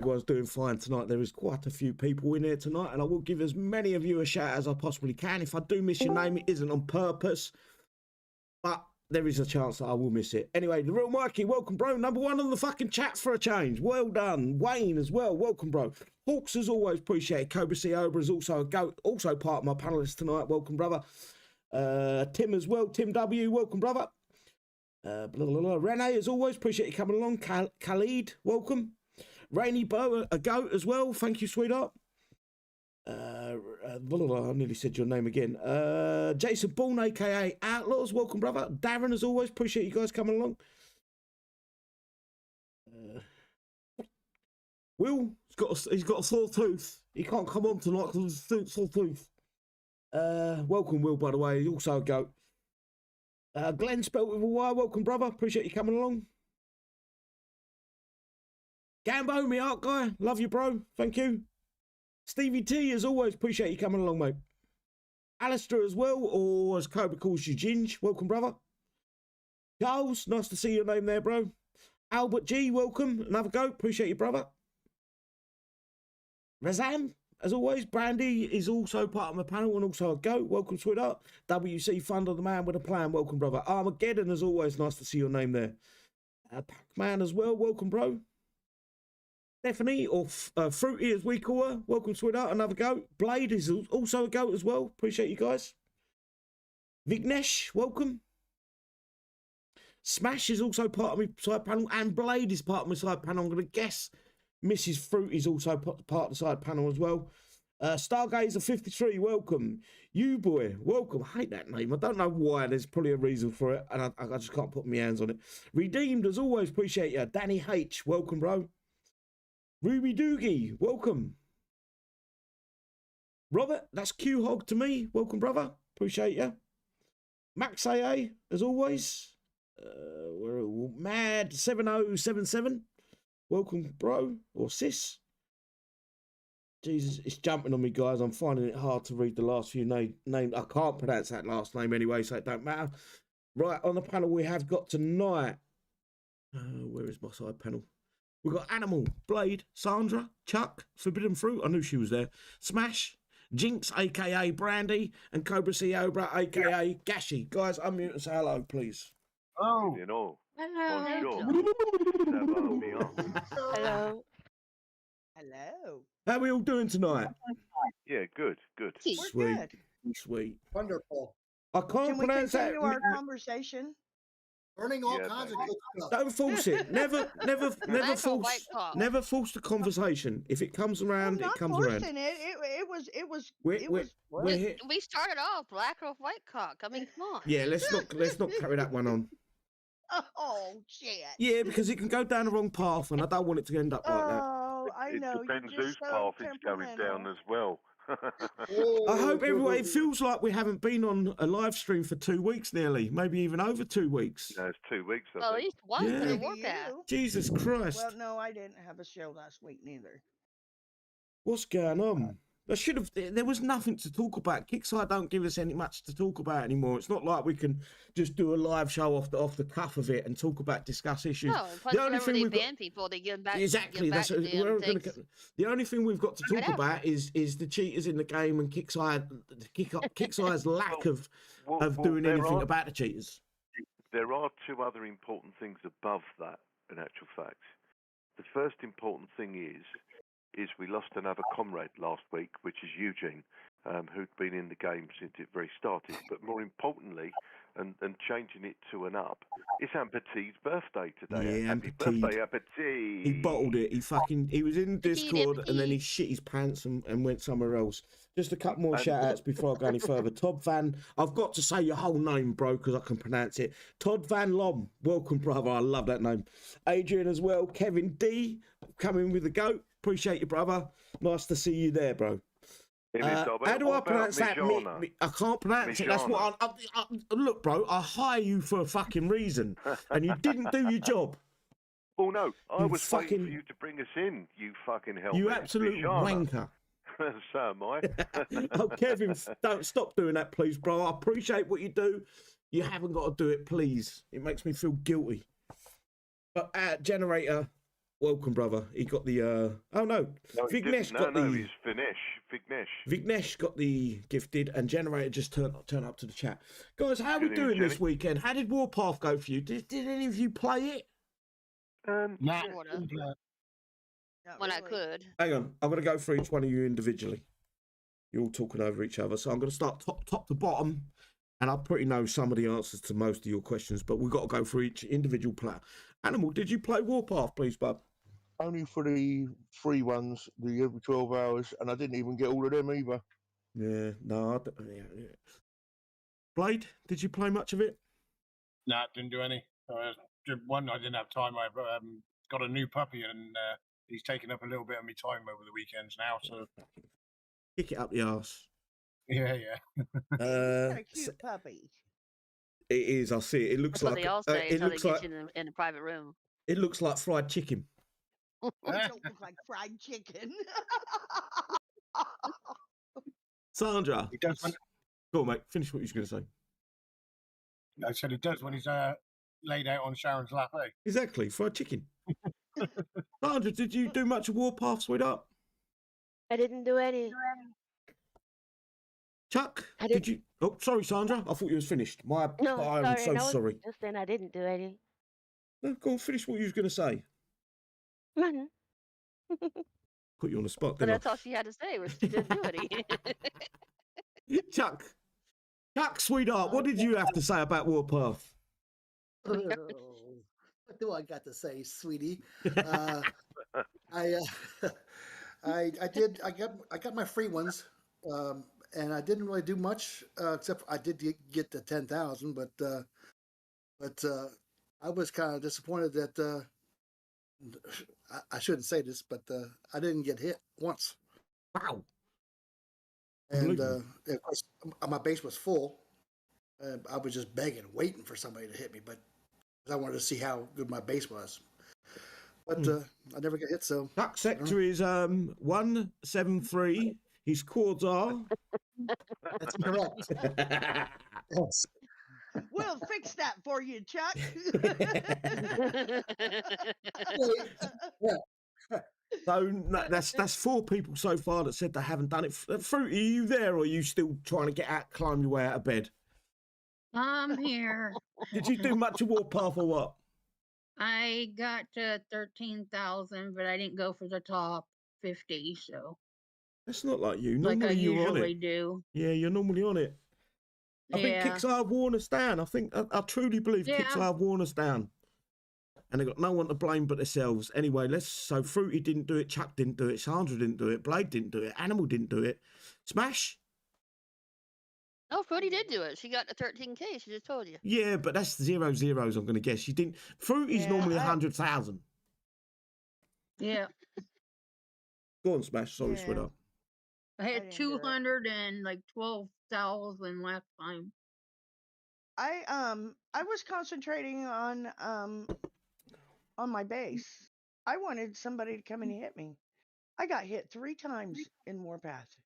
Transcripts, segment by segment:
Everyone's doing fine tonight. There is quite a few people in here tonight, and I will give as many of you a shout as I possibly can. If I do miss your name, it isn't on purpose, but there is a chance that I will miss it. Anyway, the real Mikey, welcome, bro. Number one on the fucking chat for a change. Well done. Wayne as well, welcome, bro. Hawks, as always, appreciate it. Cobra C. Obra is also a goat, also part of my panelists tonight. Welcome, brother. Tim as well. Tim W, welcome, brother. Blah, blah, blah. Renee, as always, appreciate you coming along. Khalid, welcome. Rainy Bow, a goat as well. Thank you, sweetheart. I nearly said your name again. Jason Bourne, aka Outlaws, welcome, brother. Darren, as always, appreciate you guys coming along. Will, he's got a sore tooth. He can't come on tonight because of a sore tooth. Welcome, Will, by the way. He's also a goat. Glenn, spelt with a Y, welcome, brother. Appreciate you coming along. Gambo, me art guy. Love you, bro. Thank you. Stevie T, as always, appreciate you coming along, mate. Alistair as well, or as Cobra calls you, Ginge. Welcome, brother. Charles, nice to see your name there, bro. Albert G, welcome. Another go. Appreciate you, brother. Razan, as always. Brandy is also part of my panel and also a goat. Welcome, sweetheart. WC Thunder, the man with a plan. Welcome, brother. Armageddon, as always. Nice to see your name there. Pac-Man as well. Welcome, bro. Stephanie, or Fruity as we call her. Welcome, sweetheart. Another goat. Blade is also a goat as well. Appreciate you guys. Vignesh, welcome. Smash is also part of my side panel, and Blade is part of my side panel. I'm going to guess Mrs. Fruit is also part of the side panel as well. Stargazer 53, welcome. You boy, welcome. I hate that name. I don't know why. There's probably a reason for it, and I just can't put my hands on it. Redeemed, as always, appreciate you. Danny H, welcome, bro. Ruby Doogie, welcome. Robert, that's Q-Hog to me. Welcome, brother. Appreciate you. Max AA, as always. We're Mad 7077. Welcome, bro, or sis. Jesus, it's jumping on me, guys. I'm finding it hard to read the last few names. I can't pronounce that last name anyway, so it don't matter. Right, on the panel we have got tonight. Where is my side panel? We've got Animal, Blade, Sandra, Chuck, Forbidden Fruit, I knew she was there, Smash, Jinx, a.k.a. Brandy, and Cobra C. Obra, a.k.a. Gashi. Guys, unmute and say hello, please. Oh. Hello. Hello. Hello. Hello. How are we all doing tonight? Yeah, good. Sweet. Good. Sweet. Wonderful. I can't Can we pronounce that. continue our conversation? Learning all kinds of good stuff. Don't force it. Never force the conversation. If it comes around, it comes around. It was. We're here. We started off black or white cock. I mean, come on. Yeah, let's not carry that one on. Oh shit. Yeah, because it can go down the wrong path, and I don't want it to end up like that. Oh, I know. It depends whose path it's going down as well. I hope everyone, it feels like we haven't been on a live stream for 2 weeks nearly, maybe even over 2 weeks. No, it's 2 weeks. Well, at least one for the warpath. Jesus Christ. Well, no, I didn't have a show last week neither. What's going on? There was nothing to talk about. Kixeye don't give us any much to talk about anymore. It's not like we can just do a live show off the cuff of it and discuss issues. No, the only thing we've ban people, they give back. Exactly. The only thing we've got to talk about is the cheaters in the game and Kixeye's lack of doing anything about the cheaters. There are 2 other important things above that, in actual fact. The first important thing is we lost another comrade last week, which is Eugene, who'd been in the game since it very started. But more importantly, and changing it to an up, it's Ampetit's birthday today. Yeah, Happy Ampetit. birthday, Ampetit. He bottled it. He was in Discord and then he shit his pants and went somewhere else. Just a couple more shout outs before I go any further. Todd Van, I've got to say your whole name, bro, because I can pronounce it. Todd Van Lom, welcome, brother. I love that name. Adrian as well. Kevin D, coming with the goat. Appreciate you, brother. Nice to see you there, bro. How do I pronounce that? I can't pronounce it. That's what I look, bro. I hire you for a fucking reason, and you didn't do your job. Oh no, I was waiting for you to bring us in. You fucking hell. You absolute wanker. So am I. Oh, Kevin, don't stop doing that, please, bro. I appreciate what you do. You haven't got to do it, please. It makes me feel guilty. But Generator, Welcome, brother. He got the. Oh no, Vignesh got the. No, he's Vignesh. Vignesh got the gifted, and Generator just turn up to the chat. Guys, how are we doing this weekend? How did Warpath go for you? Did any of you play it? Nah. When I could. Hang on, I'm going to go through each one of you individually. You're all talking over each other, so I'm going to start top to bottom, and I pretty know some of the answers to most of your questions, but we've got to go through each individual player. Animal, did you play Warpath, please, bud? Only for the free ones, the every 12 hours, and I didn't even get all of them either. Yeah, no. Blade, did you play much of it? No, didn't do any. One, I didn't have time. I've got a new puppy, and he's taken up a little bit of my time over the weekends now. So kick it up the arse. Yeah. Got a cute puppy. It is. I see it. It looks That's like. What they all say it looks like in a private room. It looks like fried chicken. It don't look like fried chicken. Sandra, he does. Go on, mate. Finish what you were going to say. I said he does when he's laid out on Sharon's lap. Eh? Exactly, fried chicken. Sandra, did you do much of Warpath, sweetheart? I didn't do any. Chuck, did you? Oh, sorry, Sandra. I thought you was finished. I'm so sorry. Just saying I didn't do any. No, go on, finish what you was going to say. Nothing. Put you on the spot, But didn't that's all she had to say was she didn't do any. Chuck, sweetheart, what did you have to say about Warpath? Oh, what do I got to say, sweetie? I got my free ones, and I didn't really do much except I did get the 10,000, but I was kind of disappointed that I shouldn't say this, but I didn't get hit once. Wow! And of course, my base was full. I was just begging, waiting for somebody to hit me, but I wanted to see how good my base was. But I never got hit, so... Chuck sector is 173. His chords are... That's correct. Yes. We'll fix that for you, Chuck. Yeah. So that's 4 people so far that said they haven't done it. Fruity, are you there, or are you still trying to climb your way out of bed? I'm here. Did you do much of Warpath or what? I got to 13,000, but I didn't go for the top 50. So that's not like you. Normally like I you're usually on it. Do. Yeah, you're normally on it. I think Kixeye have worn us down. I truly believe Kixeye have worn us down. And they got no one to blame but themselves. Anyway, so Fruity didn't do it, Chuck didn't do it, Sandra didn't do it, Blade didn't do it, Animal didn't do it. Smash? No, Fruity did do it. She got the 13K. She just told you. Yeah, but that's 0 zeros, I'm going to guess. She didn't. Fruity's normally 100,000. Yeah. Go on, Smash. Sorry, sweetheart. I had 212,000 last time. I was concentrating on my base. I wanted somebody to come and hit me. I got hit 3 times in Warpath.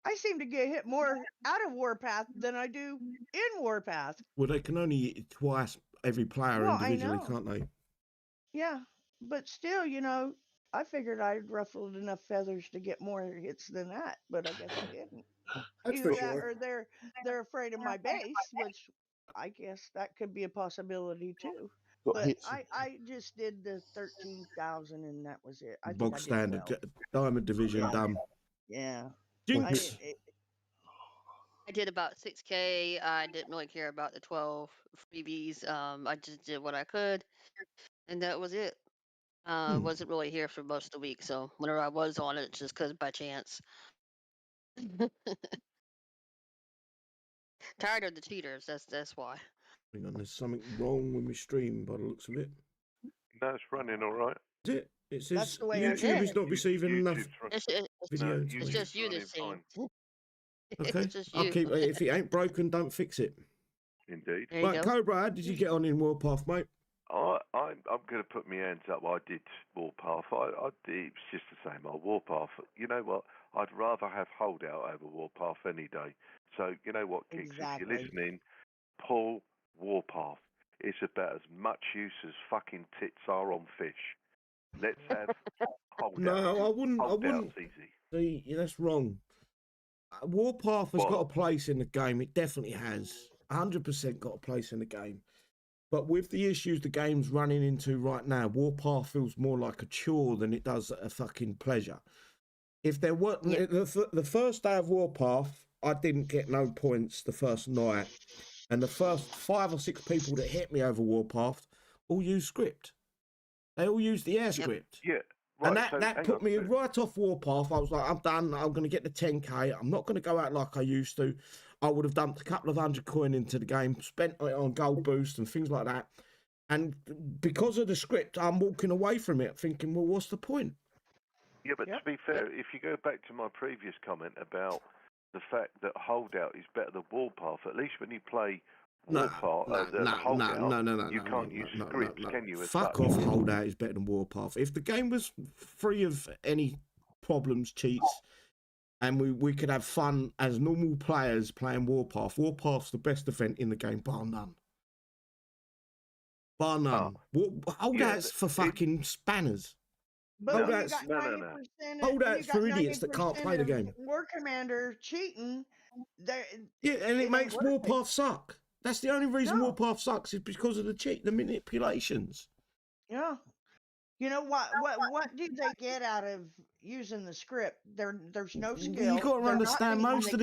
I seem to get hit more out of Warpath than I do in Warpath. Well, they can only hit twice every player individually, can't they? Yeah, but still, I figured I'd ruffled enough feathers to get more hits than that, but I guess I didn't. That's Either for that sure. or they're afraid of my base, which I guess that could be a possibility too. But I just did the 13,000 and that was it. I Bog standard, Diamond Division, done. Yeah. Jinx. I did about 6K. I didn't really care about the 12 freebies. I just did what I could, and that was it. Wasn't really here for most of the week, so whenever I was on it, just because by chance. Tired of the cheaters. That's why. Hang on, there's something wrong with my stream by the looks of it. No, it's running all right. Is it? It says That's the way YouTube is not receiving enough video. It's just you this scene. Okay, It's just I'll you. keep it. If it ain't broken, don't fix it. Indeed. There you Right, go. Cobra, how did you get on in Warpath, mate? I'm going to put my hands up. I did Warpath. It's just the same old Warpath. You know what? I'd rather have Holdout over Warpath any day. So, you know what, Kix? Exactly. If you're listening, pull Warpath. it's about as much use as fucking tits are on fish. Let's have holdout. No, I wouldn't. Holdout's easy. See, that's wrong. Warpath has got a place in the game. It definitely has. 100% got a place in the game. But with the issues the game's running into right now, Warpath feels more like a chore than it does a fucking pleasure. If there weren't the first day of Warpath, I didn't get no points the first night, and the first 5 or 6 people that hit me over Warpath all used script. They all used the air script. Yeah. Right, and that put me right off Warpath. I was like, I'm done. I'm going to get the 10k. I'm not going to go out like I used to. I would have dumped a couple of 100 coin into the game, spent it on gold boost and things like that. And because of the script, I'm walking away from it thinking, well, what's the point? Yeah, but to be fair, if you go back to my previous comment about the fact that holdout is better than Warpath, at least when you play Warpath, holdout, you can't use scripts, can you? Fuck off, holdout is better than Warpath. If the game was free of any problems, cheats, and we could have fun as normal players playing Warpath, Warpath's the best event in the game, bar none. Bar none. Holdout's for fucking spanners. But Holdout's for idiots that can't play the game. War Commander cheating. Yeah, and it makes Warpath suck. That's the only reason Warpath sucks is because of the manipulations. Yeah. You know what do they get out of using the script? There's no skill. You got to understand, most of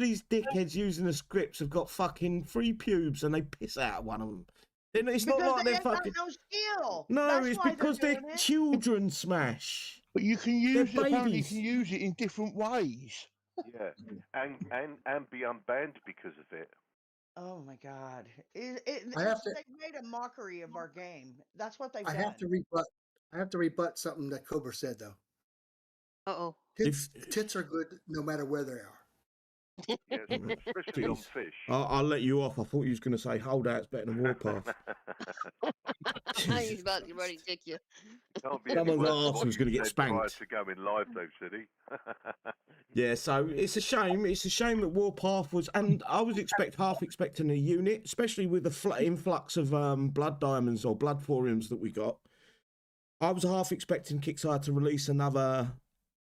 these dickheads using the scripts have got fucking 3 pubes and they piss out one of them. It's not like they're fucking. No skill. No, That's it's why because they're children, Smash. But you can use it. Apparently, you can use it in different ways. Yeah, and be unbanned because of it. Oh my God! They've made a mockery of our game. That's what they've done. I have to rebut something that Cobra said though. Uh-oh. Tits are good no matter where they are. Yeah, especially on fish. I'll let you off. I thought you was going to say holdout's better than Warpath. He's about to ready to kick you. Someone's arse was going to get spanked. To go in live though, said he. Yeah, so it's a shame. It's a shame that Warpath was, and I was half expecting a unit, especially with the influx of blood diamonds or blood thoriums that we got. I was half expecting Kixeye to release another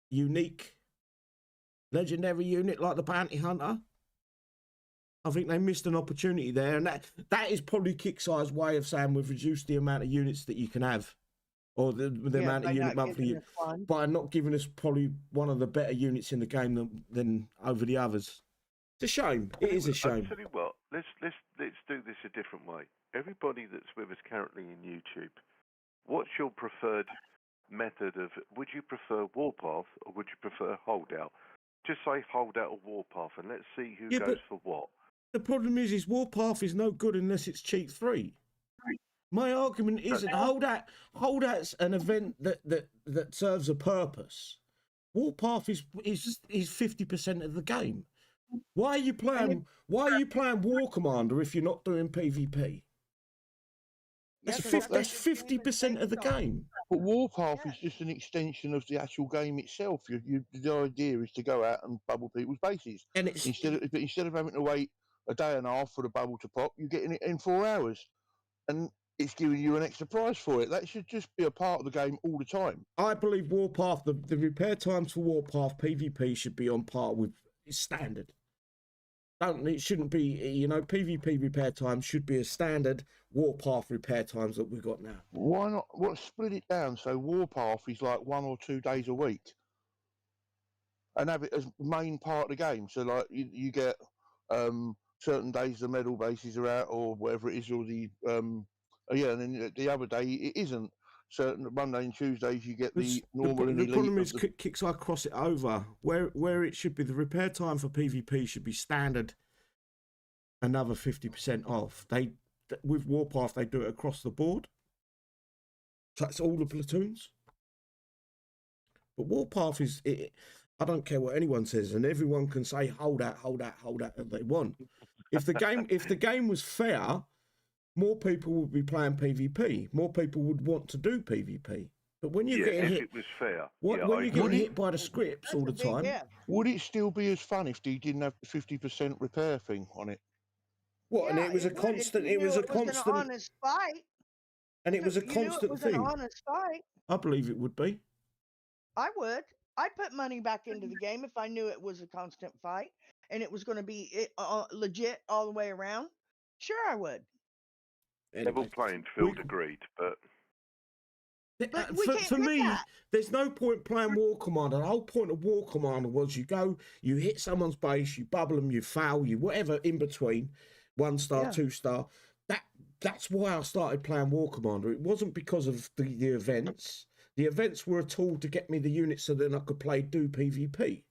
unique legendary unit like the Bounty Hunter. I think they missed an opportunity there, and that is probably Kixeye's way of saying we've reduced the amount of units that you can have, or the amount of unit monthly, by not giving us probably one of the better units in the game than over the others. It's a shame. It is a shame. I'll tell you what, let's do this a different way. Everybody that's with us currently in YouTube, what's your preferred method of? Would you prefer Warpath or would you prefer Holdout? Just say Holdout or Warpath, and let's see who goes for what. The problem is Warpath is no good unless it's cheat 3. My argument is that Holdout's an event that serves a purpose. Warpath is 50% of the game. Why are you playing War Commander if you're not doing PvP? That's 50% of the game. But Warpath is just an extension of the actual game itself. The idea is to go out and bubble people's bases. And instead of having to wait a day and a half for the bubble to pop, you're getting it in 4 hours. And it's giving you an extra prize for it. That should just be a part of the game all the time. I believe Warpath, the repair times for Warpath PvP should be on par with standard. It shouldn't be, PvP repair times should be a standard Warpath repair times that we've got now. Why not? Split it down so Warpath is like 1 or 2 days a week, and have it as main part of the game. So like you get certain days the medal bases are out or whatever it is, or the and then the other day it isn't. Certain Monday and Tuesdays you get the normal. The problem is Kixeye cross it over where it should be. The repair time for PvP should be standard. Another 50% off. With Warpath they do it across the board. So that's all the platoons. But Warpath is I don't care what anyone says, and everyone can say hold out if they want. If the game was fair, more people would be playing PvP. More people would want to do PvP. But when you're getting hit, it was fair. When you're getting hit by the scripts all the time, would it still be as fun if they didn't have the 50% repair thing on it? What? And Yeah, it was a it would if constant. you It knew was a it was an constant, honest fight. and If it was a you knew it constant was an thing. honest fight, I believe it would be. I would. I'd put money back into the game if I knew it was a constant fight and it was going to be legit all the way around. Sure, I would. Level Anyway, playing field, agreed, but But we can't for get me, that. there's no point playing War Commander. The whole point of War Commander was you go, you hit someone's base, you bubble them, you foul, you whatever in between, 1 star, Yeah. 2 star. That's why I started playing War Commander. It wasn't because of the events. The events were a tool to get me the units so then I could do PvP.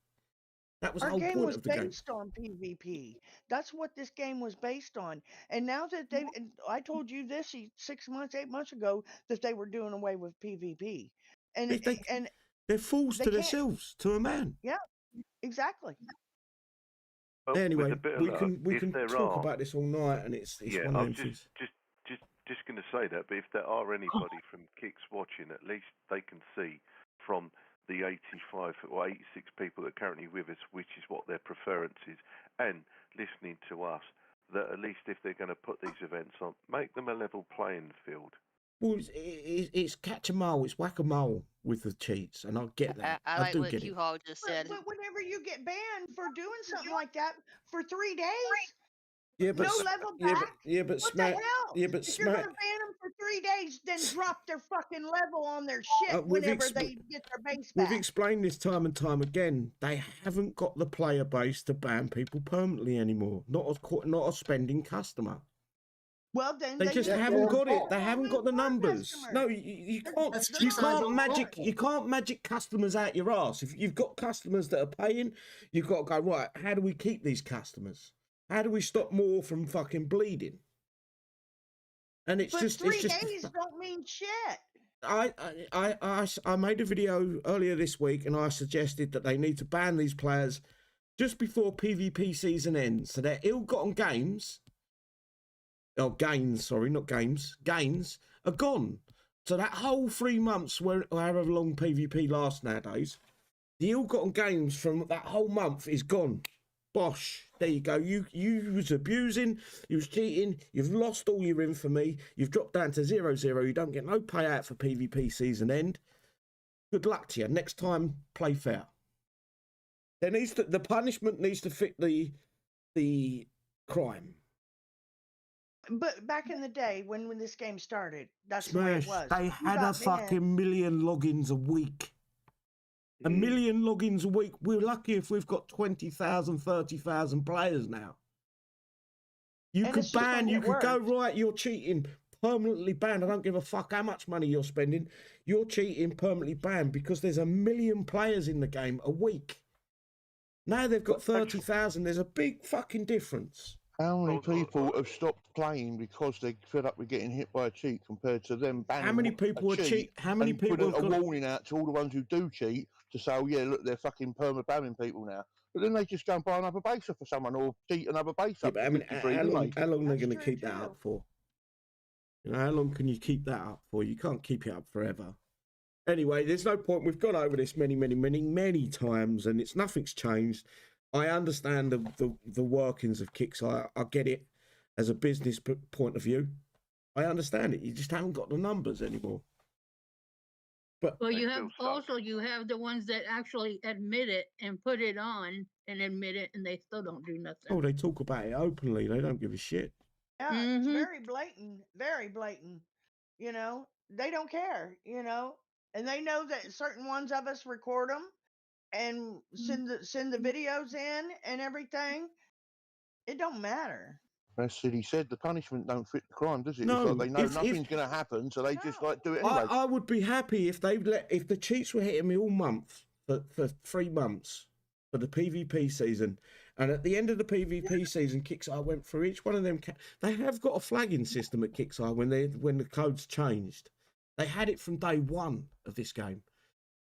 That was the Our whole game point was of the game. based on PvP. That's what this game was based on. And now that and I told you this 6 months, 8 months ago that they were doing away with PvP, and They're fools they to can't. themselves, to a man. Yeah, exactly. well, Anyway, with a bit of we luck, can if there talk are, about this all night, and it's yeah, one I of was them things. just going to say that. But if there are anybody from Kicks watching, at least they can see from the 85 or 86 people that are currently with us, which is what their preference is, and listening to us, that at least if they're going to put these events on, make them a level playing field. Well, it's catch a mole, it's whack a mole with the cheats, and I get that. I I like do what get it. Q-Hall just said. But whenever you get banned for doing something like that for 3 days, Yeah, but no level yeah, back. but What Smack. the hell? Yeah, but If you're gonna Smack. ban them for 3 days, then drop their fucking level on their shit whenever they get their base We've back. explained this time and time again. They haven't got the player base to ban people permanently anymore. Not a spending customer. Well, then They just haven't got it. They haven't got the Move on, numbers. customer. No, you can't. That's You Kixeye's can't own magic. fault. You can't magic customers out your ass. If you've got customers that are paying, you've got to go right. How do we keep these customers? How do we stop more from fucking bleeding? And it's But just 3 days don't mean shit. I made a video earlier this week and I suggested that they need to ban these players just before PvP season ends. So their ill-gotten gains, gains are gone. So that whole 3 months, however long PvP lasts nowadays, the ill-gotten gains from that whole month is gone. Bosh. There you go. You was abusing, you was cheating, you've lost all your infamy, you've dropped down to 0-0, you don't get no payout for PvP season end. Good luck to you. Next time, play fair. The punishment needs to fit the crime. But back in the day when this game started, that's Smash, the way it was. they You had a got banned. fucking million logins a week. A million logins a week. We're lucky if we've got 20,000, 30,000 players now. You And could it's just gonna ban, you get could go, worse. right, you're cheating, permanently banned. I don't give a fuck how much money you're spending. You're cheating, permanently banned, because there's a million players in the game a week. Now they've got 30,000. There's a big fucking difference. How many people have stopped playing because they're fed up with getting hit by a cheat compared to them banning How many a people are cheat? How many and people putting have a got... warning out to all the ones who do cheat to say, oh yeah, look, they're fucking perma-banning people now. But then they just go and buy another base for someone or cheat another base Yeah, up but to I mean, 53, how don't long they? are they That's going to true, keep that too. up for? You know, how long can you keep that up for? You can't keep it up forever. Anyway, there's no point. We've gone over this many times, and nothing's changed. I understand the workings of Kixeye. I get it as a business point of view. I understand it. You just haven't got the numbers anymore. But Well, you have the ones that actually admit it and put it on and admit it, and they still don't do nothing. oh, they talk about it openly. They don't give a shit. Yeah, it's very blatant, very blatant. You know, they don't care, you know, and they know that certain ones of us record them and send the videos in and everything. It don't matter. That's it. He said the punishment don't fit the crime, does it? No, it's like they know if- nothing's going to happen, so they just like do it I, anyway. I would be happy if if the cheats were hitting me all month for 3 months for the PvP season, and at the end of the PvP season, Kixeye went through each one of them. They have got a flagging system at Kixeye when the codes changed. They had it from day one of this game.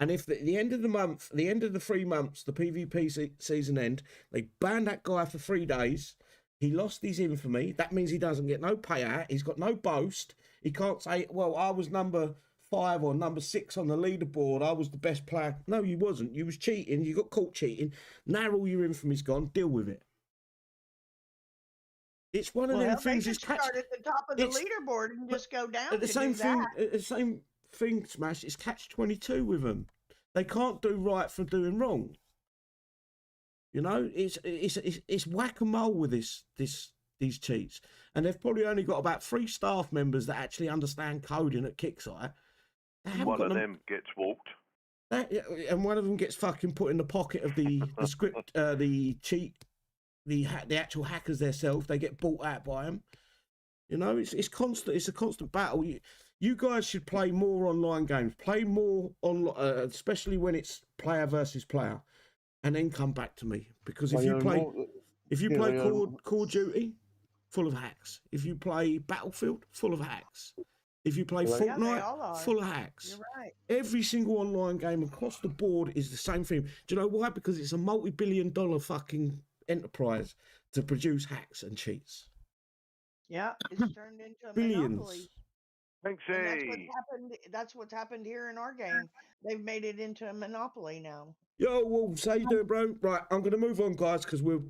And if the end of the month, the end of the 3 months, the PvP season end, they banned that guy for 3 days. He lost his infamy. That means he doesn't get no payout. He's got no boast. He can't say, well, I was number 5 or number 6 on the leaderboard. I was the best player. No, you wasn't. You was cheating. You got caught cheating. Now all your infamy's gone. Deal with it. It's one of Well, them hell, they things. could It's catch. start at the top of the it's- leaderboard and just go down At the to same do thing. that. At the same thing, Smash. It's catch-22 with them. They can't do right for doing wrong. You know, it's whack-a-mole with these cheats, and they've probably only got about 3 staff members that actually understand coding at Kixeye. One of them gets walked. And one of them gets fucking put in the pocket of the script, the cheat, the actual hackers themselves. They get bought out by them. You know, it's constant. It's a constant battle. You guys should play more online games. Play more on, especially when it's player versus player, and then come back to me, because if you play Call of Duty, full of hacks. If you play Battlefield, full of hacks. If you play Fortnite, full of hacks. You're right. Every single online game across the board is the same thing. Do you know why? Because it's a multi-billion-dollar fucking enterprise to produce hacks and cheats. Yeah, it's turned into a Billions. monopoly. Thanks, And that's what's happened here in our game. They've made it into a monopoly now. Yo, Wolves, how you doing, bro? Right, I'm going to move on, guys, because we're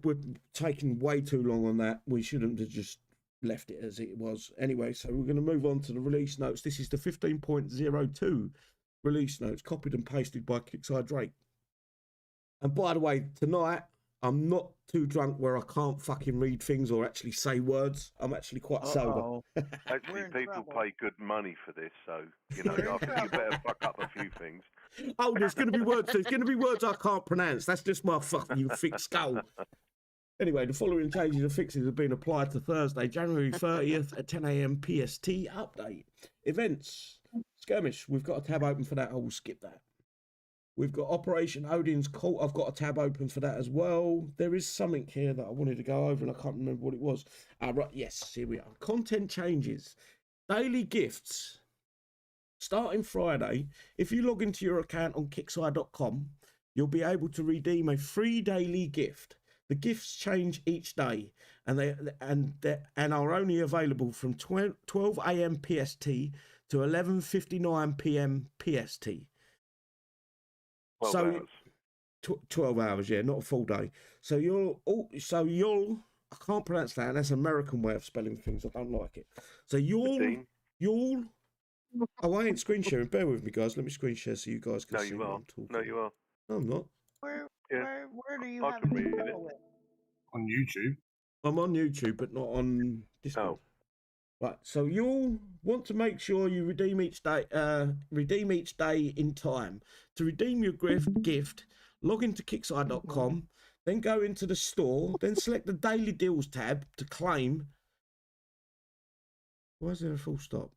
taking way too long on that. We shouldn't have just left it as it was. Anyway, so we're going to move on to the release notes. This is the 15.02 release notes, copied and pasted by Kixeye Drake. And by the way, tonight, I'm not too drunk where I can't fucking read things or actually say words. I'm actually quite sober. Actually, people pay good money for this, so, you know, I think you better fuck up a few things. Oh, there's going to be words. There's going to be words I can't pronounce. That's just my fucking thick skull. Anyway, the following changes and fixes have been applied to Thursday, January 30th at 10 a.m. PST. Update. Events. Skirmish. We've got a tab open for that. I will skip that. We've got Operation Odin's Cult. I've got a tab open for that as well. There is something here that I wanted to go over and I can't remember what it was. Right, yes, here we are. Content changes. Daily gifts. Starting Friday, if you log into your account on Kixeye.com, you'll be able to redeem a free daily gift. The gifts change each day, and are only available from 12 a.m. PST to 11:59 p.m. PST. 12 hours. 12 hours, yeah, not a full day. So I can't pronounce that. That's an American way of spelling things. I don't like it. So you'll. Oh, I ain't screen sharing. Bear with me, guys. Let me screen share so you guys can see what I'm talking. No, you are. No, I'm not. Where do you I have can it read it. On YouTube. I'm on YouTube, but not on Discord. Oh. Right, so you'll want to make sure you redeem each day in time. To redeem your gift, log into Kixeye.com, then go into the store, then select the Daily Deals tab to claim. Why is there a full stop?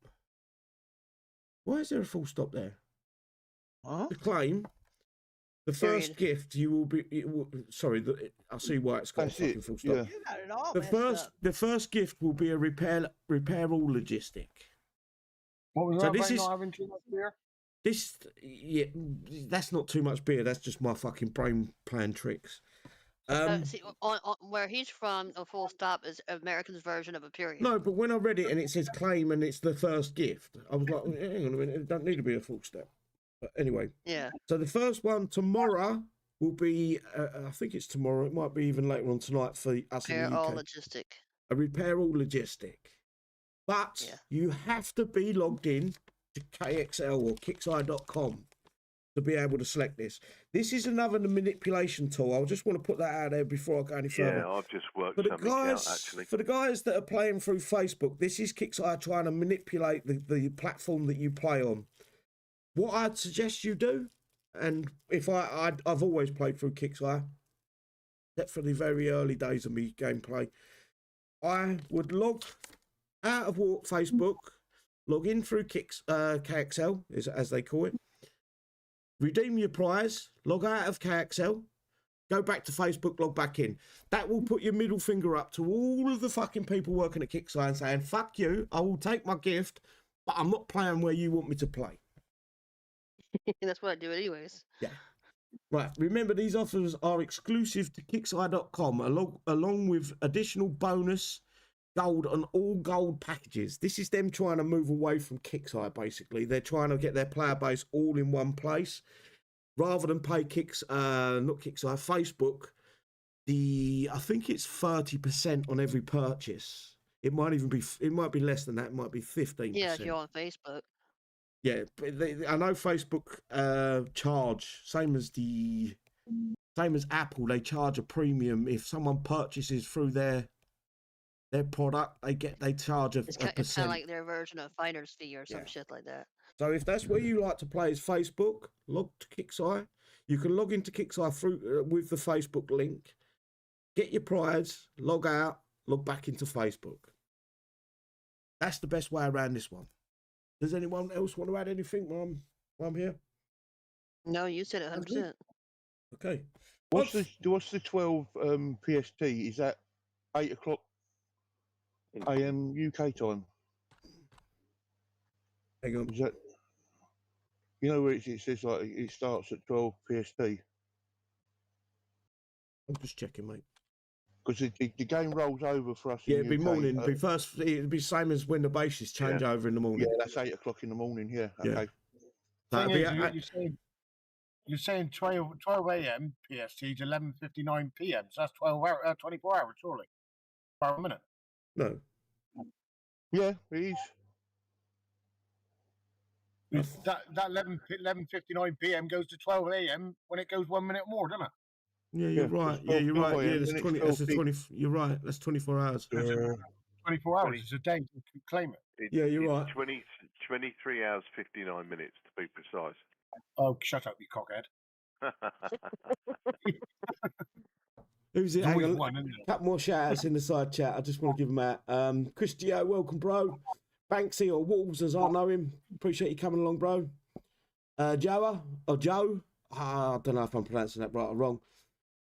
Why is there a full stop there? Huh? To claim the first gift, you will be. I see why it's got a fucking full stop. Yeah. You got it all The first gift will be a repair all logistic. What was So that this about is- not having too much beer? That's not too much beer. That's just my fucking brain playing tricks. See, on where he's from, a full stop is American's version of a period. No, but when I read it and it says claim and it's the first gift, I was like, hang on a minute, it don't need to be a full stop. But anyway, Yeah. so the first one tomorrow will be, I think it's tomorrow, it might be even later on tonight for us in Repair the UK. all logistic. A repair all logistic. But Yeah. you have to be logged in to KXL or Kixeye.com to be able to select this. This is another manipulation tool. I just want to put that out there before I go any further. Yeah, I've just worked For the something guys, out, actually. for the guys that are playing through Facebook, this is Kixeye trying to manipulate the platform that you play on. What I'd suggest you do, and if I've always played through Kixeye, except for the very early days of me gameplay, I would log out of Facebook, log in through KXL, as they call it, redeem your prize, log out of KXL, go back to Facebook, log back in. That will put your middle finger up to all of the fucking people working at Kixeye and saying, fuck you, I will take my gift, but I'm not playing where you want me to play. That's what I do anyways. Yeah. Right, remember these offers are exclusive to Kixeye.com along with additional bonus gold on all gold packages. This is them trying to move away from Kixeye, basically. They're trying to get their player base all in one place rather than pay Facebook I think it's 30% on every purchase. It might even be. It might be less than that. It might be 15%. Yeah, if you're on Facebook. Yeah, but I know Facebook charge same as Apple. They charge a premium if someone purchases through their product. They charge a It's kind of percent. like their version of finder's fee or some Yeah. shit like that. So if that's where you like to play is Facebook, log to Kixeye. You can log into Kixeye through with the Facebook link. Get your prize, log out, log back into Facebook. That's the best way around this one. Does anyone else want to add anything while I'm here? No, you said it 100%. Okay. What's the 12 PST? Is that 8 o'clock AM UK time? Hang on. Is that, you know where it says like it starts at 12 PST? I'm just checking, mate. Because the game rolls over for us. Yeah, in it'd be UK, morning. It'd be same as when the bases change over in the morning. Yeah, that's 8 o'clock in the morning. Yeah. Okay. Thing is, you're saying 12 a.m. PST to 11:59 p.m. So that's 24 hours, surely. About a minute. No. Yeah, it is. That 11:59 p.m. goes to 12 a.m. when it goes 1 minute more, doesn't it? Yeah, you're right. Yeah, you're right. Yeah, that's 20. That's 20. You're right. That's 24 hours. 24 hours. It's a day to claim it. Yeah, you're right. 23 hours 59 minutes to be precise. Oh, shut up, you cockhead. Who's it? There's Hang always on. one, isn't there? A couple more shout outs in the side chat. I just want to give them out. Christio, welcome, bro. Banksy or Wolves, as I know him. Appreciate you coming along, bro. Joe. I don't know if I'm pronouncing that right or wrong.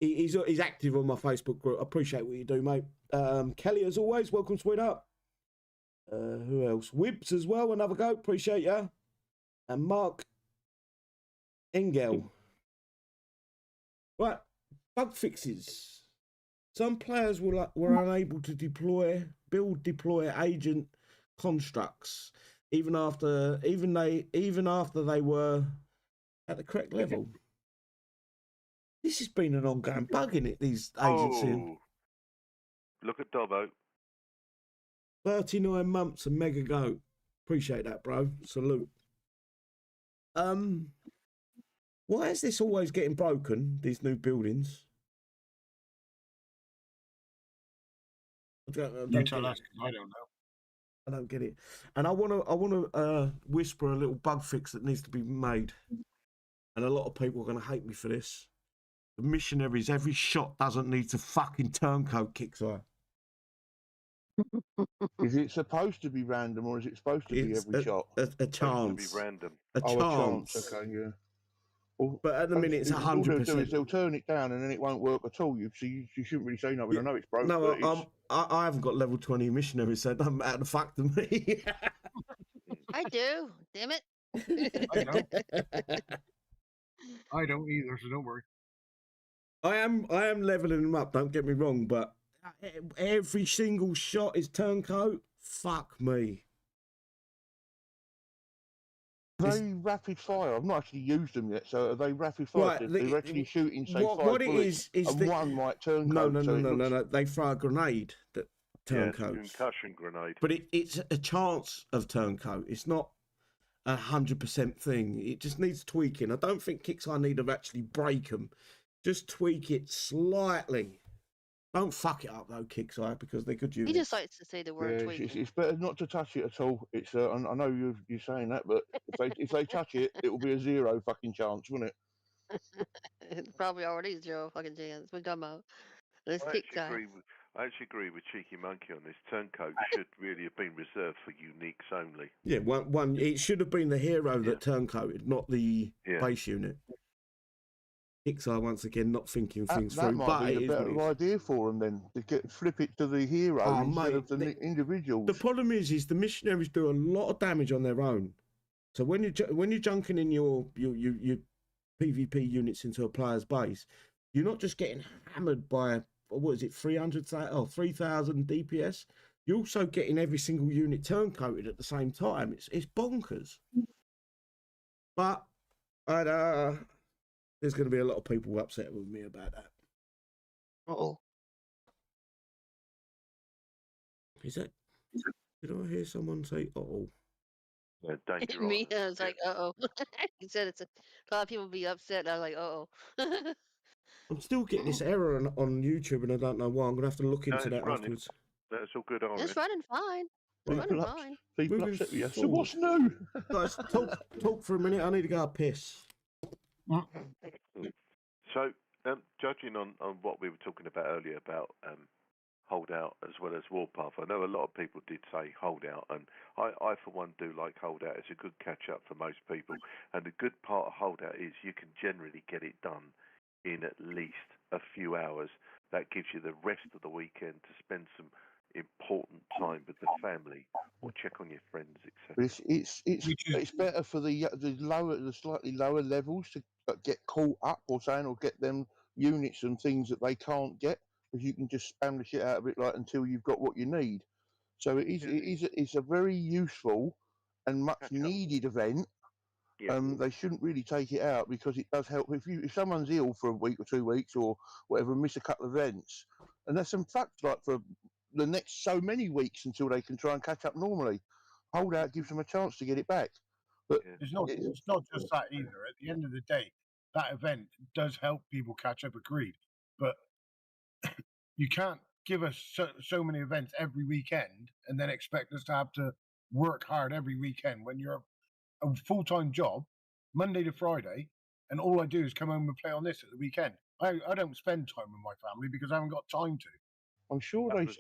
He's active on my Facebook group. I appreciate what you do, mate. Kelly, as always, welcome, sweetheart. Who else? Wibbs as well, another go. Appreciate you. And Mark Engel. Right, bug fixes. Some players were unable to deploy agent constructs even after they were at the correct level. This has been an ongoing bug in it. These agents in. Look at Dobbo. 39 months and mega go. Appreciate that, bro. Salute. Why is this always getting broken? These new buildings. I don't Tell us, 'cause I don't know. I don't get it. And I want to whisper a little bug fix that needs to be made. And a lot of people are going to hate me for this. The missionaries, every shot doesn't need to fucking turncoat Kixeye. Is it supposed to be random or is it supposed to be every shot? A chance. Supposed to be random. A chance. Okay, yeah. Well, but at the minute, it's 100%. All they'll do is they'll turn it down and then it won't work at all. You shouldn't really say nothing. I know it's broken. No, I haven't got level 20 missionaries, so it doesn't matter the fact to me. I do. Damn it. I don't. I don't either, so don't worry. I am leveling them up. Don't get me wrong, but every single shot is turncoat. Fuck me. Are they rapid fire? I've not actually used them yet. So are they rapid fire? Right, They're actually shooting, say, what 5 it bullets, is and one might turncoat. No. They throw a grenade that turncoats. Concussion grenade. But it's a chance of turncoat. It's not 100% thing. It just needs tweaking. I don't think Kixeye need to actually break them. Just tweak it slightly. Don't fuck it up though, Kixeye, because they're good units. He just likes to say the word tweak. It's better not to touch it at all. It's I know you're saying that, but if they touch it, it will be a 0 fucking chance, wouldn't it? It's probably already 0 fucking chance. We're talking about this Kixeye. I actually agree with Cheeky Monkey on this. Turncoat should really have been reserved for uniques only. Yeah, one. It should have been the hero that turncoated, not the base unit. Kixeye once again not thinking things that through, might but be it a is better idea for them then to flip it to the hero instead of the individuals. The problem is the missionaries do a lot of damage on their own. So when you're junking in your PvP units into a player's base, you're not just getting hammered by 3,000 DPS. You're also getting every single unit turncoated at the same time. It's bonkers. But there's going to be a lot of people upset with me about that. Oh, Is that? Did I hear someone say, "Oh"? Yeah, danger Me, island. I was like, uh oh. He said it's a lot of people be upset. And I was like, uh oh. I'm still getting this error on YouTube, and I don't know why. I'm gonna have to look No, into it's that running. afterwards. That's all good on It's it. running fine. It's Right, running people, fine. people moving upset with you. So forward. what's new? Guys, talk for a minute. I need to go a piss. So, judging on what we were talking about earlier about holdout as well as warpath, I know a lot of people did say holdout, and I for one do like holdout. It's a good catch up for most people, and the good part of holdout is you can generally get it done in at least a few hours. That gives you the rest of the weekend to spend some important time with the family or check on your friends, etc. It's better for the slightly lower levels to get caught up or saying, or get them units and things that they can't get, because you can just spam the shit out of it like until you've got what you need. So it's a very useful and much needed event. Yeah. They shouldn't really take it out, because it does help if someone's ill for a week or 2 weeks or whatever, miss a couple of events, and there's some facts like for the next so many weeks until they can try and catch up normally. Holdout gives them a chance to get it back. But It's not just that either. At the end of the day, that event does help people catch up, agreed. But you can't give us so many events every weekend and then expect us to have to work hard every weekend when you're a full-time job, Monday to Friday, and all I do is come home and play on this at the weekend. I don't spend time with my family because I haven't got time to. I'm sure That they was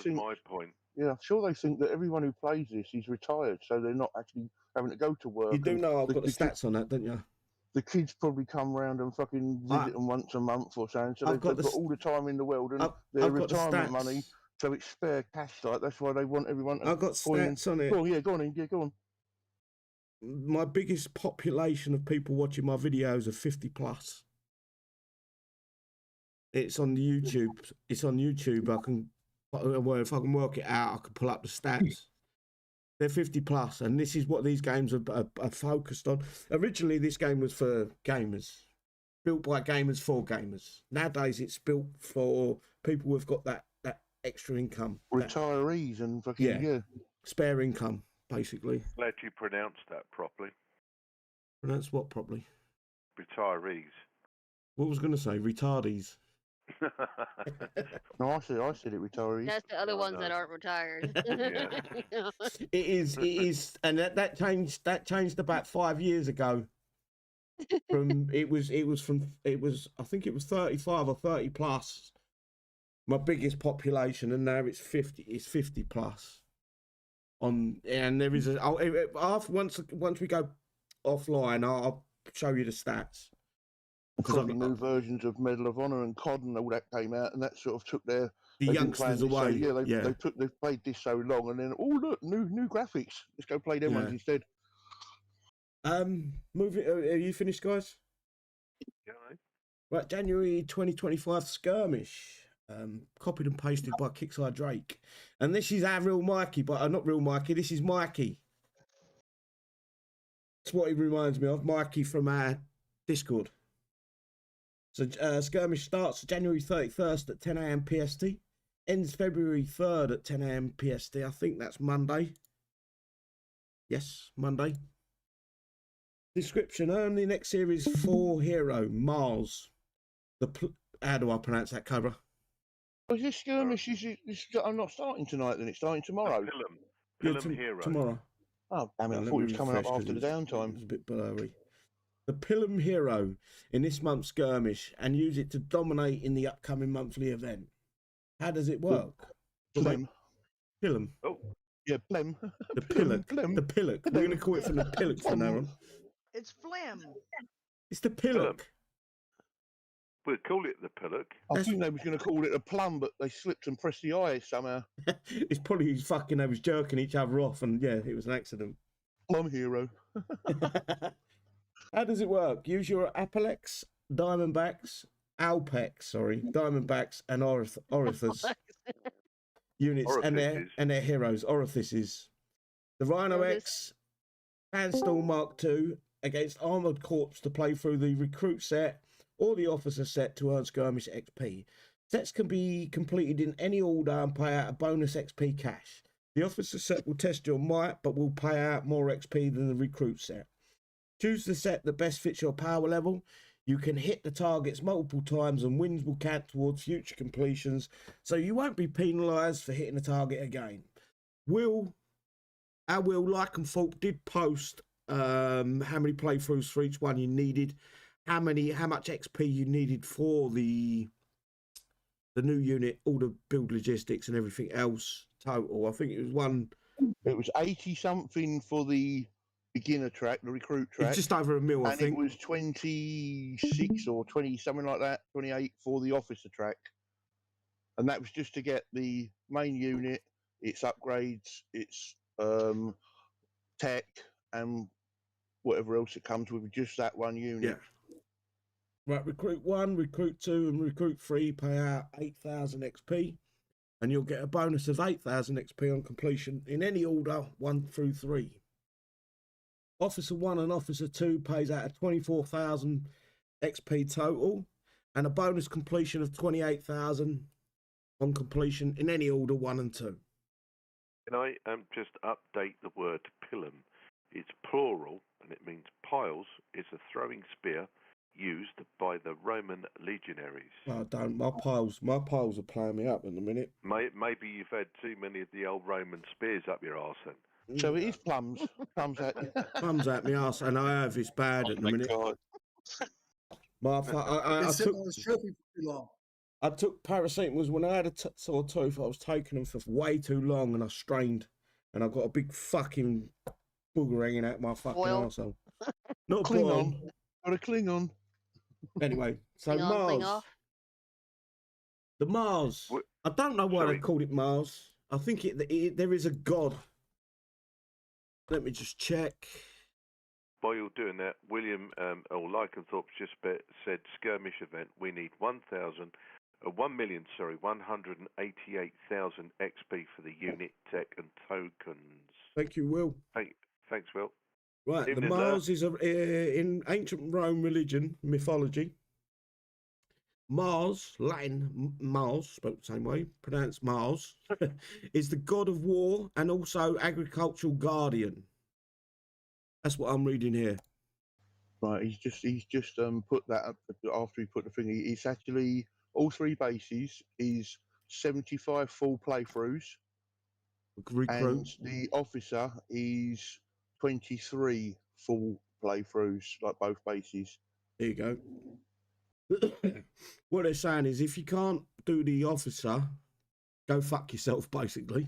think. my point. Yeah, I'm sure they think that everyone who plays this is retired, so they're not actually having to go to work. You do and know I've got the stats on that, don't you? The kids probably come round and fucking visit them once a month or something, so they've got all the time in the world, and their retirement money, so it's spare cash. Like that's why they want everyone to. I've got stats on it. Oh yeah, go on, yeah, go on. My biggest population of people watching my videos are 50 plus. It's on YouTube. It's on YouTube. Well, if I can work it out, I can pull up the stats. They're 50 plus, and this is what these games are focused on. Originally, this game was for gamers, built by gamers for gamers. Nowadays, it's built for people who've got that extra income, retirees, and fucking spare income, basically. Glad you pronounced that properly. Pronounce what properly? Retirees. What was I going to say? Retardees. No, I said it, retirees. That's the other ones that aren't retired. It is, and that changed about 5 years ago. I think it was 35 or 30 plus. My biggest population, and now it's 50. It's 50 plus. And there is once we go offline, I'll show you the stats. Probably new versions of Medal of Honor and COD and all that came out, and that sort of took the youngsters away. They've played this so long, and then look, new graphics. Let's go play them ones instead. Moving. Are you finished, guys? Yeah. Right, January 2025 Skirmish. Copied and pasted by Kixeye Drake, and this is our real Mikey, but not real Mikey. This is Mikey. That's what he reminds me of, Mikey from our Discord. So Skirmish starts January 31st at 10 a.m. PST, ends February 3rd at 10 a.m. PST. I think that's Monday. Yes, Monday. Description: Early next series 4 hero Mars. How do I pronounce that, Cobra? Was this Skirmish? I'm not starting tonight. Then it's starting tomorrow. Pilum Hero. Tomorrow. Oh damn it! I thought it was coming up after the downtime. It's a bit blurry. The Pilum Hero in this month's Skirmish, and use it to dominate in the upcoming monthly event. How does it work? Pilum. Oh. Yeah, Plem. The Pillock. The Pillock. We're going to call it from the Pillock from now on. It's phlegm. It's the Pillock. We'll call it the Pillock. I think they was going to call it a plum, but they slipped and pressed the I somehow. It's probably they was jerking each other off, and yeah, it was an accident. Plum Hero. How does it work? Use your Diamondbacks, Diamondbacks, and Orifices units and their heroes, Orifices. The Rhino X, Sandstorm Mark II against Armored Corps to play through the recruit set or the officer set to earn Skirmish XP. Sets can be completed in any order and pay out a bonus XP cash. The officer set will test your might, but will pay out more XP than the recruit set. Choose the set that best fits your power level. You can hit the targets multiple times and wins will count towards future completions, so you won't be penalised for hitting the target again. Our Will Lycanthorpe did post how many playthroughs for each one you needed, how much XP you needed for the new unit, all the build logistics and everything else total. I think it was one. It was 80 something for the beginner track, the recruit track. It's just over a mil, I and think. it was 26 or 20, something like that, 28 for the officer track. And that was just to get the main unit, its upgrades, its tech, and whatever else it comes with, just that one unit. Yeah. Right, Recruit 1, Recruit 2, and Recruit 3 pay out 8,000 XP, and you'll get a bonus of 8,000 XP on completion in any order 1 through 3. Officer 1 and Officer 2 pays out a 24,000 XP total, and a bonus completion of 28,000 on completion in any order 1 and 2. Can I just update the word pilum? It's plural, and it means piles. It's a throwing spear used by the Roman legionaries. No, I don't. My piles are playing me up in a minute. Maybe you've had too many of the old Roman spears up your arse then. So it is plums. Plums at you. Plums at me arse, and I have. It's bad at the minute. God. Been sitting on this trophy for too long. I took paracetamol when I had a sore tooth. I was taking them for way too long, and I strained, and I got a big fucking booger hanging out my fucking arsehole. Not a Cling boil. on. Got to cling on. Anyway, so Cling on, cling Mars. off. The Mars. I don't know why they called it Mars. I think there is a god. Let me just check. While you're doing that, William or Lycanthorpe just said skirmish event. We need 1,188,000 XP for the unit, tech, and tokens. Thank you, Will. Thanks, Will. Right, the Evening, Mars is in ancient Rome religion, mythology. Mars, Latin Mars, spoke the same way, pronounced Mars, is the god of war and also agricultural guardian. That's what I'm reading here. Right, he's just put that up after he put the thing. It's actually all 3 bases is 75 full playthroughs, and the officer is 23 full playthroughs, like both bases. There you go. What they're saying is, if you can't do the officer, go fuck yourself, basically.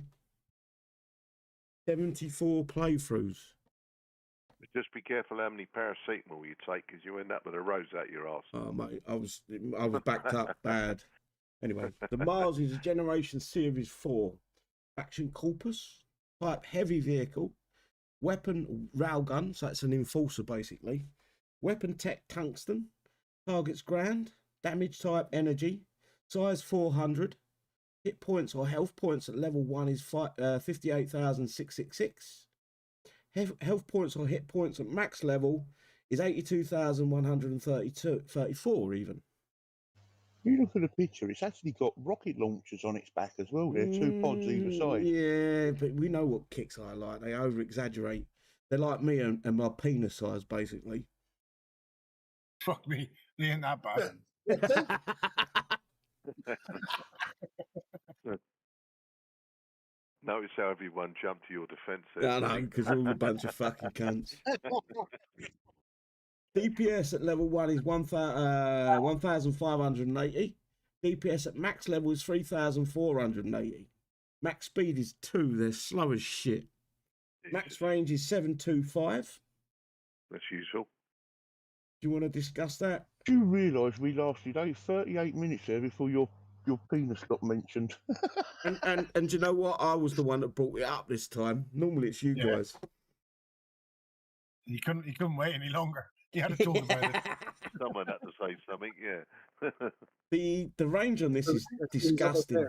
74 playthroughs. Just be careful how many paracetamol you take, because you end up with a rose out your arse. Oh mate, I was backed up bad. Anyway, the Mars is a Generation Series 4 faction corpus, type heavy vehicle, weapon railgun, so it's an enforcer basically. Weapon tech tungsten, targets ground, damage type energy, size 400, hit points or health points at level 1 is 58,666. Health points or hit points at max level is 82,134 even. You look at the picture, it's actually got rocket launchers on its back as well. There, 2 pods either side. Yeah, but we know what Kixeye like. They over-exaggerate. They're like me and my penis size, basically. Fuck me, they ain't that bad. Notice how everyone jumped to your defence there. I know, because we're all a bunch of fucking cunts. DPS at level 1 is 1,580. DPS at max level is 3,480. Max speed is 2. They're slow as shit. Max range is 725. That's useful. Do you want to discuss that? Do you realise we lasted 38 minutes there before your penis got mentioned? and you know what? I was the one that brought it up this time. Normally it's you guys. He couldn't wait any longer. He had to talk about it. Someone had to say something, yeah. The range on this is disgusting.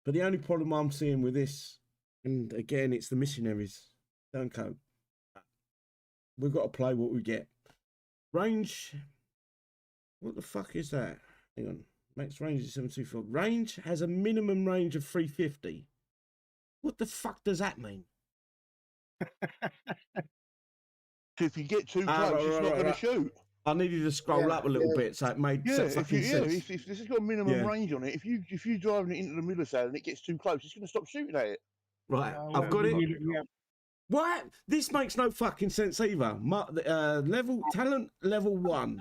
But the only problem I'm seeing with this, and again, it's the missionaries. Don't cope. We've got to play what we get. Range. What the fuck is that? Hang on. Max range is 724. Range has a minimum range of 350. What the fuck does that mean? So if you get too Ah, close, it's not going to right. shoot. I needed to scroll up a little bit so it made fucking sense. If this has got a minimum range on it, if you're driving it into the middle of town and it gets too close, it's going to stop shooting at it. Right, I've got it. What? This makes no fucking sense either. Talent level 1.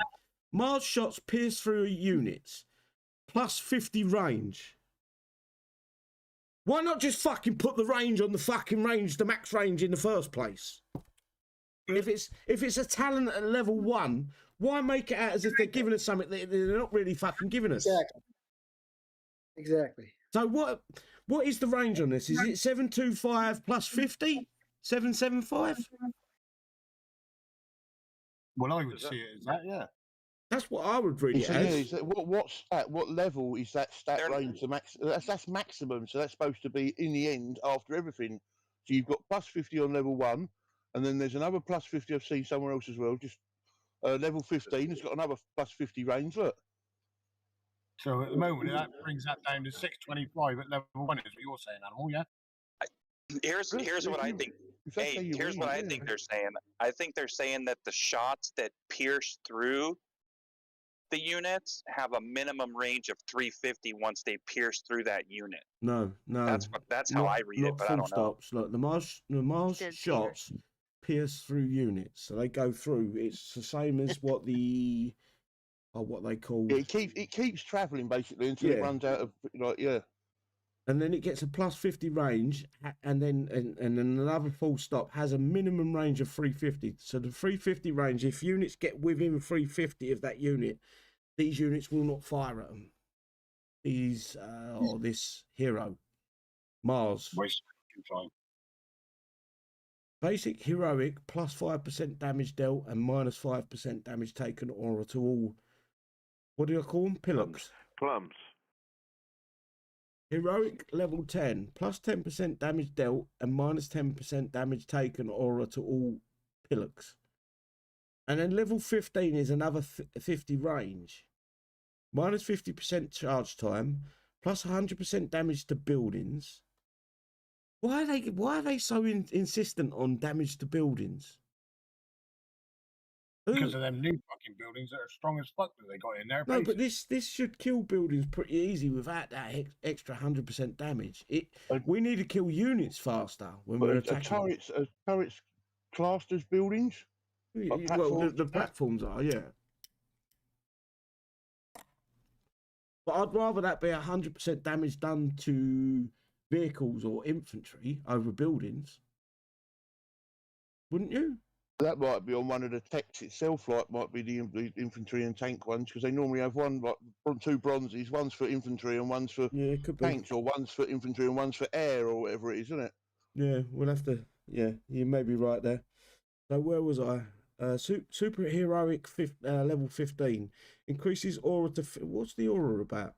Mars shots pierce through units. Plus 50 range. Why not just fucking put the range on the fucking range, the max range in the first place? If it's a talent at level 1, why make it out as if they're giving us something that they're not really fucking giving us? Exactly. So what is the range on this? Is it 725 plus 50? 775? Well, I would see it as that, yeah. That's what I would read it as. What level is that stat range? That's maximum, so that's supposed to be in the end after everything. So you've got plus 50 on level 1, and then there's another plus 50 I've seen somewhere else as well. Just level 15 has got another plus 50 range. Look. So at the moment, that brings that down to 625 at level 1, is what you're saying, Animal, yeah? Here's what I think. Hey, here's what I think they're saying. I think they're saying that the shots that pierce through the units have a minimum range of 350 once they pierce through that unit. No. That's how I read it, but I don't know. Look, the Mars shots pierce through units, so they go through. It's the same as what what they call. Yeah, it keeps travelling basically until it runs out of And then it gets a plus 50 range, and then another full stop has a minimum range of 350. So the 350 range, if units get within 350 of that unit, these units will not fire at them. These or this hero, Mars. Basic heroic plus 5% damage dealt and minus 5% damage taken aura to all. What do you call them? Pilums. Plums. Heroic level 10, plus 10% damage dealt and minus 10% damage taken aura to all pillocks. And then level 15 is another 50 range. Minus 50% charge time, plus 100% damage to buildings. Why are they so insistent on damage to buildings? Because of them new fucking buildings that are strong as fuck that they got in there. No, but this should kill buildings pretty easy without that extra 100% damage. We need to kill units faster when we're attacking. Turrets classed as buildings? Well, the platforms are, yeah. But I'd rather that be 100% damage done to vehicles or infantry over buildings. Wouldn't you? That might be on one of the techs itself, might be the infantry and tank ones, because they normally have two bronzes, one's for infantry and one's for tanks, or one's for infantry and one's for air, or whatever it is, isn't it? Yeah, we'll have to. Yeah, you may be right there. So where was I? Super heroic level 15 increases aura to. What's the aura about?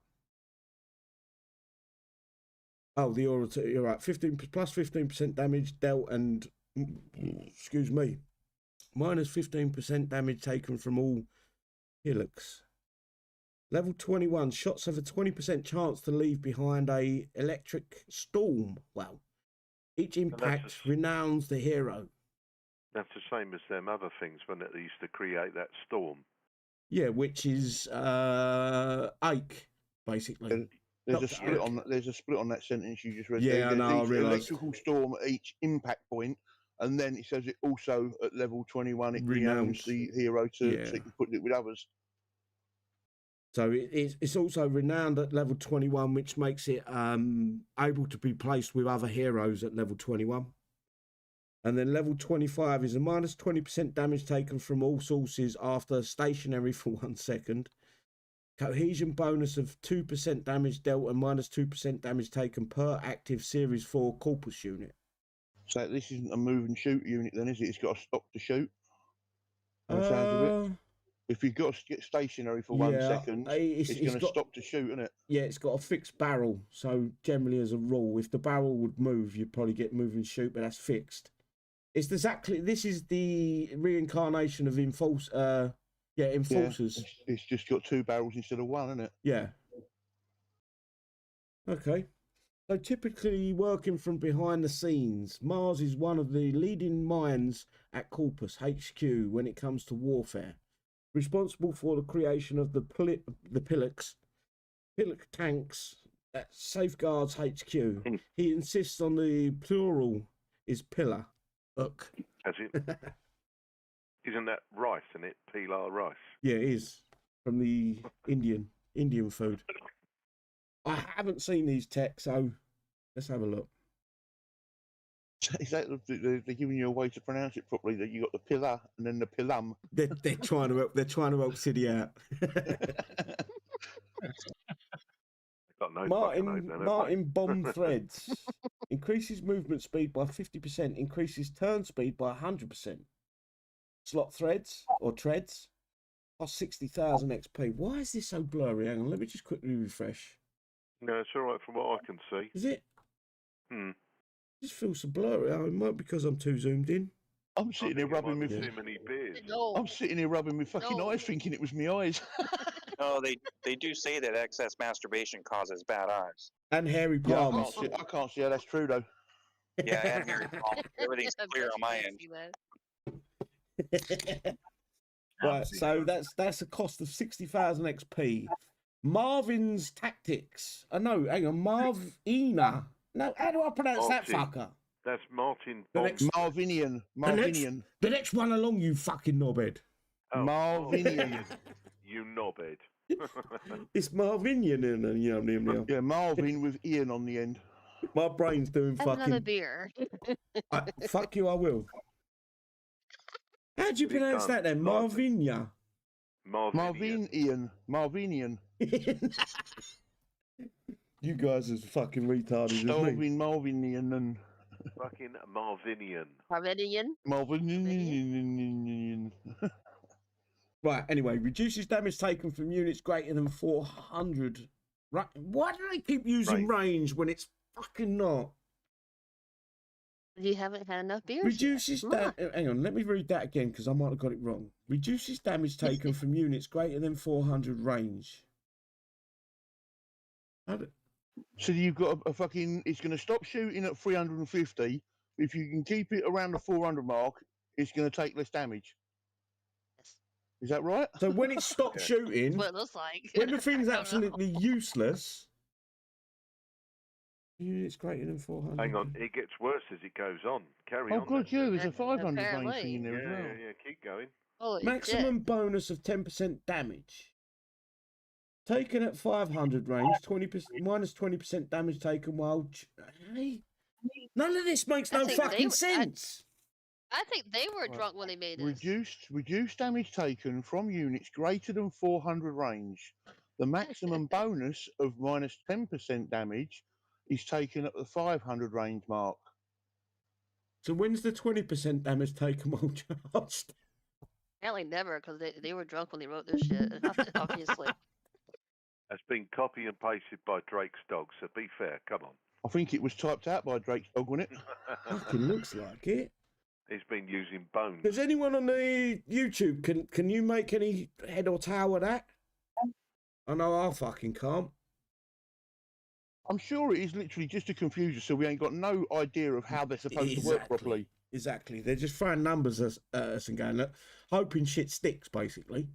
Oh, the aura to. You're right. 15% damage dealt and. Excuse me. Minus 15% damage taken from all hillocks. Level 21. Shots have a 20% chance to leave behind a electric storm. Wow. Each impact renowns the hero. That's the same as them other things, when they used to create that storm. Yeah, which is Ike, basically. There's a split on that. There's a split on that sentence you just read. Yeah, I know. I realised. Electrical storm at each impact point. And then it says it also at level 21 it renounces the hero so you can put it with others. So it's also renowned at level 21, which makes it able to be placed with other heroes at level 21. And then level 25 is a minus 20% damage taken from all sources after stationary for 1 second. Cohesion bonus of 2% damage dealt and minus 2% damage taken per active Series 4 Corpus unit. So this isn't a move and shoot unit then, is it? It's got to stop to shoot. Sounds of it. If you've got to get stationary for 1 second, it's going to stop to shoot, isn't it? Yeah, it's got a fixed barrel. So generally as a rule, if the barrel would move, you'd probably get move and shoot, but that's fixed. It's exactly, this is the reincarnation of Enforcers. Yeah, it's just got 2 barrels instead of 1, isn't it? Yeah. Okay. So typically working from behind the scenes, Mars is one of the leading minds at Corpus HQ when it comes to warfare. Responsible for the creation of the Pilux tanks that safeguards HQ. He insists on the plural is pillar. Look. As it, isn't that rice, isn't it? Pilar rice. Yeah, it is. From the Indian food. I haven't seen these techs, so let's have a look. Is that they're giving you a way to pronounce it properly? That you got the pillar and then the pilum. They're trying to help. They're trying to help City out. Martin bomb threads increases movement speed by 50%. Increases turn speed by 100%. Slot threads or treads cost 60,000 XP. Why is this so blurry? Hang on, let me just quickly refresh. No, it's all right from what I can see. Is it? It just feels so blurry. Oh, it might be because I'm too zoomed in. I'm sitting here rubbing my too many beers. I'm sitting here rubbing my fucking eyes, thinking it was my eyes. No, they do say that excess masturbation causes bad eyes. And hairy palms. Yeah, I can't see how that's true though. Yeah, and hairy palms. Everything's clear on my end. Right, so that's a cost of 60,000 XP. Marvin's Tactics. No, hang on, Marvina. No, how do I pronounce that fucker? That's Martin. Marvinian. The next one along, you fucking knobhead. Oh, Marvinian. You knobhead. It's Marvinian. Yeah, Marvin with Ian on the end. My brain's doing Have fucking. another beer. Fuck you, I will. How do you pronounce that then? Marvinia. Marvinian. You guys are fucking retarded. Marvinian and fucking Marvinian. Marvinian. Right, anyway, reduces damage taken from units greater than 400. Right, why do they keep using range when it's fucking not? You haven't had enough beers. Reduces damage. Hang on, let me read that again because I might have got it wrong. Reduces damage taken from units greater than 400 range. So you've got a fucking. It's going to stop shooting at 350. If you can keep it around the 400 mark, it's going to take less damage. Is that right? So when it stops shooting, what it looks like. When the thing's absolutely useless, units greater than 400. Hang on, it gets worse as it goes on. Carry on. Oh, good, yeah, there's a 500 range thing in there as well. Yeah, keep going. Holy Maximum bonus of 10% damage. Taken at 500 range, 20% minus 20% damage taken while. None of this makes no fucking sense. I think they were drunk when they made this. Reduced damage taken from units greater than 400 range. The maximum bonus of minus 10% damage is taken at the 500 range mark. So when's the 20% damage taken while charged? Apparently never, because they were drunk when they wrote this shit, obviously. That's been copy and pasted by Drake's dog, so be fair, come on. I think it was typed out by Drake's dog, wasn't it? Fucking looks like it. He's been using bones. Does anyone on the YouTube, can you make any head or tail of that? I know I fucking can't. I'm sure it is literally just to confuse us, so we ain't got no idea of how they're supposed to work properly. Exactly. They're just throwing numbers at us and going, hoping shit sticks, basically.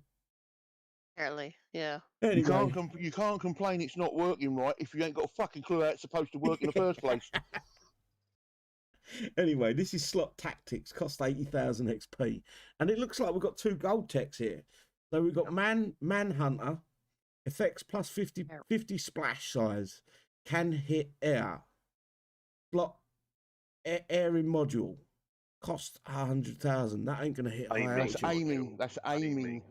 Apparently, yeah. Anyway. You can't complain it's not working right if you ain't got a fucking clue how it's supposed to work in the first place. Anyway, this is Slot Tactics, cost 80,000 XP. And it looks like we've got 2 gold techs here. So we've got Manhunter, effects plus 50 splash size, can hit air. Slot airing module, cost 100,000. That ain't going to hit high altitude. That's aiming.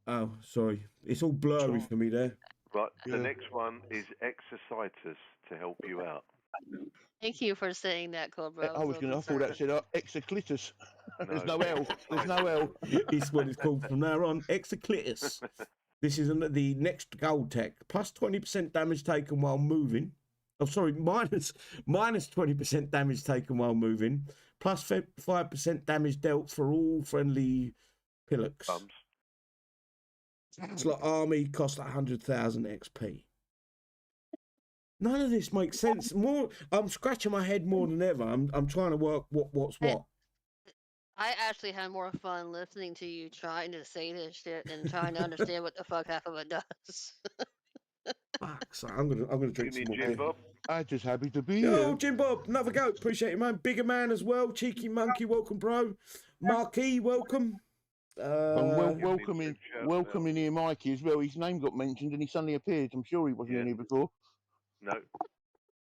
Oh, sorry. It's all blurry for me there. Right, the next one is Exercitus to help you out. Thank you for saying that, Cobra. I thought that said exoclitus. There's no L. There's no L. It's what it's called from now on. Exoclitus. This is the next gold tech. Plus 20% damage taken while moving. Oh, sorry, minus 20% damage taken while moving. Plus 5% damage dealt for all friendly Pilux. Slot army cost 100,000 XP. None of this makes sense. More, I'm scratching my head more than ever. I'm trying to work what's what. I actually had more fun listening to you trying to say this shit than trying to understand what the fuck half of it does. Fuck, so I'm gonna drink some more Jim beer. Bob? I'm just happy to be Yo, here. Jim Bob, another go. Appreciate you, man. Bigger man as well. Cheeky monkey, welcome, bro. Marquis, welcome. And welcoming here Mikey as well. His name got mentioned and he suddenly appeared. I'm sure he wasn't in here before. No.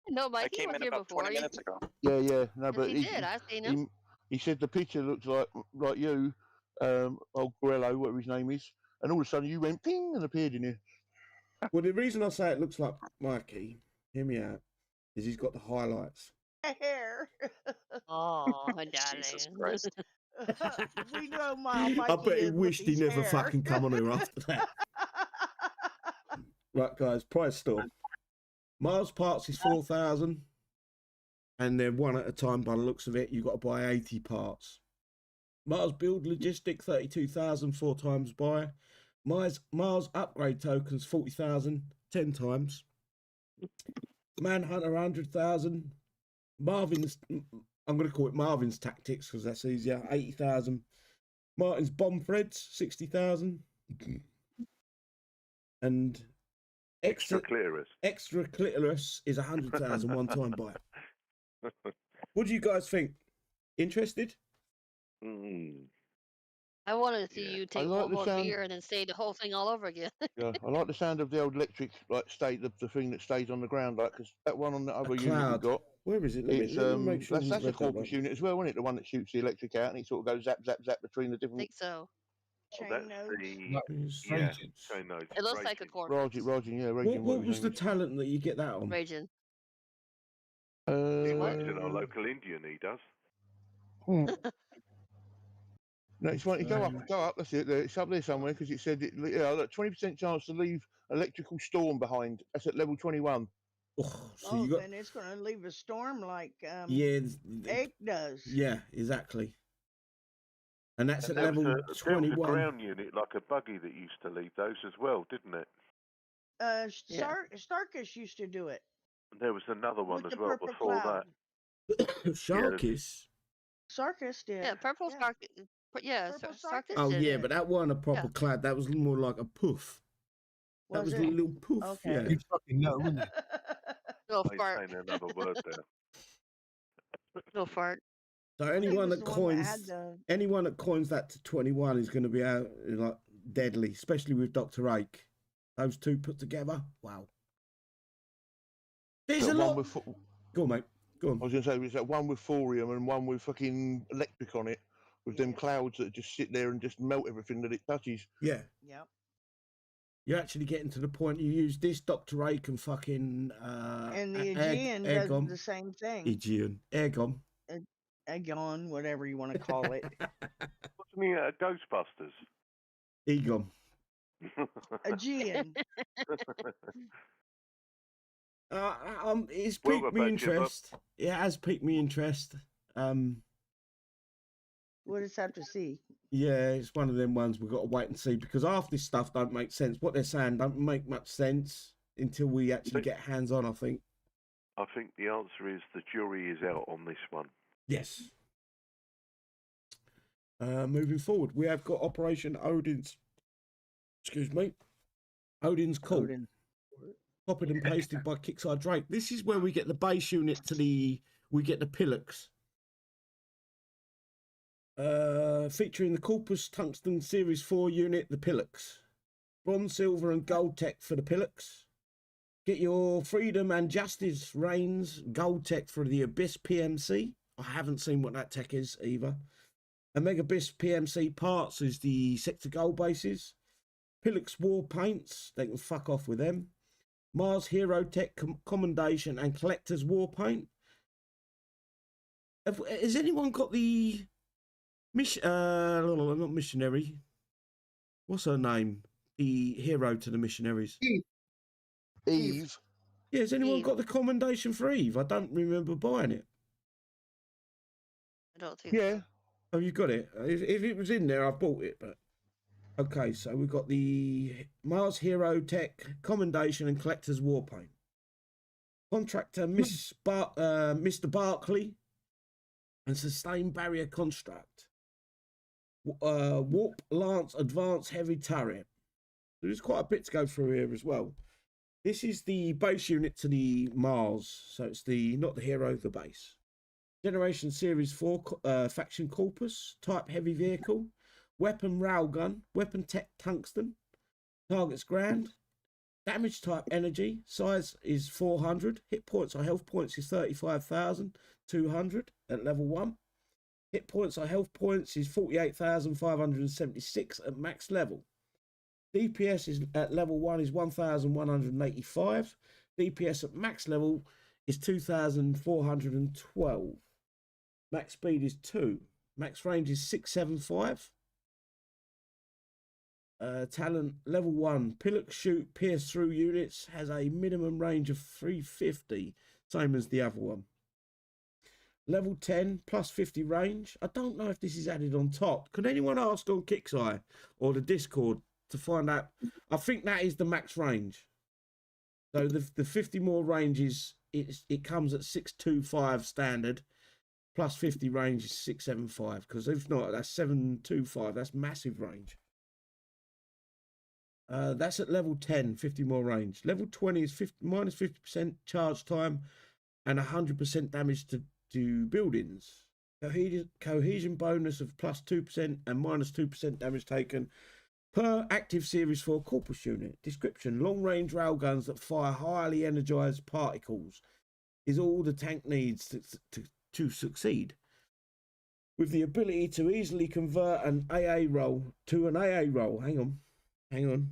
No, Mike, I he came was in here about before. 20 minutes ago. Yeah. No, Yes, but he did. I seen him. He said the picture looks like you, old Grello, whatever his name is. And all of a sudden you went ping and appeared in here. Well, the reason I say it looks like Mikey, hear me out, is he's got the highlights. Hair. Oh, Jesus darling. Christ. We know my Mikey I bet he is with wished he his never hair. fucking come on here after that. Right, guys, price store. Mars parts is 4,000, and they're one at a time by the looks of it. You've got to buy 80 parts. Mars build logistic 32,000, 4 times buy. Mars upgrade tokens 40,000, 10 times. Manhunter 100,000. Marvin's, I'm going to call it Marvin's tactics because that's easier. 80,000. Martin's bomb threads 60,000. And extra clitoris is 100,000 one time buy. What do you guys think? Interested? I wanted to see you take like one the more sound- beer and then say the whole thing all over again. Yeah, I like the sound of the old electric the thing that stays on the ground, like because that one on the other unit we cloud. got. Where is it? It's Let me make sure that's we've a read that corpus right. unit as well, isn't it? The one that shoots the electric out and it sort of goes zap zap zap between the I different. think so. Oh, that's the chain nodes. It looks like a corpse. Raging, yeah, Raging. What was the talent that you get that on? Raging. He works in our local Indian, he does. No, it's one. You go up. That's it. It's up there somewhere because it said it. Yeah, look, 20% chance to leave electrical storm behind. That's at level 21. So then it's going to leave a storm like Egg does. Yeah, exactly. And that's And at level there was 21. a ground unit like a buggy that used to leave those as well, didn't it? Starkish used to do it. And there was another one With as the well purple before cloud. that. Sharkish. Sarkis did. Yeah, purple Stark. Yeah, Starkis Oh did yeah, it. but that wasn't a proper clad. That was more like a poof. That was a little poof. Okay. Yeah. You fucking know, wouldn't it? Little I'm fart. saying another word there. Little fart. So anyone was that the one that coins had the- anyone that coins that to 21 is going to be out like deadly, especially with Dr. Ake. Those two put together, wow. There's a lot. Go on, mate. Go on. I was going to say, there's that one with thorium and one with fucking electric on it, with them clouds that just sit there and just melt everything that it touches. Yeah. Yep. You're actually getting to the point you use this Dr. Ake and fucking And the Aegean does the same thing. Aegean. Airgon. Aegon, whatever you want to call it. What's me Ghostbusters? Egon. Aegean. It's piqued me interest. It has piqued me interest. We'll just have to see. Yeah, it's one of them ones we've got to wait and see because half this stuff don't make sense. What they're saying don't make much sense until we actually get hands on, I think. I think the answer is the jury is out on this one. Yes. Moving forward, we have got Operation Odin's. Excuse me. Odin's Call. Odin. Copied and pasted by Kixeye Drake. This is where we get the base unit we get the Pillux. Featuring the Corpus Tungsten Series 4 unit, the Pillux. Bronze, silver and gold tech for the Pillux. Get your Freedom and Justice Reigns gold tech for the Abyss PMC. I haven't seen what that tech is either. Omega Abyss PMC parts is the Sector Gold bases. Pillux War Paints, they can fuck off with them. Mars Hero Tech Commendation and Collector's War Paint. Has anyone got the not missionary? What's her name? The hero to the missionaries. Eve. Yeah, has anyone got the commendation for Eve? I don't remember buying it. I don't think. Yeah. Oh, you got it. If it was in there, I bought it. But okay, so we've got the Mars Hero Tech Commendation and Collector's War Paint. Contractor Mr. Barkley and Sustained Barrier Construct. Warp Lance Advanced Heavy Turret. There's quite a bit to go through here as well. This is the base unit to the Mars, so it's not the hero, the base. Generation Series 4 Faction Corpus, type heavy vehicle, weapon railgun, weapon tech tungsten, targets grand, damage type energy, size is 400, hit points or health points is 35,200 at level 1. Hit points or health points is 48,576 at max level. DPS is at level 1 is 1,185. DPS at max level is 2,412. Max speed is 2. Max range is 675. Talent level 1. Pillock shoot pierce through units has a minimum range of 350. Same as the other one. Level 10 plus 50 range. I don't know if this is added on top. Could anyone ask on Kixeye or the Discord to find out? I think that is the max range. So the 50 more ranges, it comes at 625 standard, plus 50 range is 675. Because if not, that's 725. That's massive range. That's at level 10, 50 more range. Level 20 is minus 50% charge time and 100% damage to buildings. Cohesion bonus of plus 2% and minus 2% damage taken per active Series 4 Corpus unit. Description: long-range railguns that fire highly energized particles is all the tank needs to succeed. With the ability to easily convert an AA roll to an AA roll. Hang on.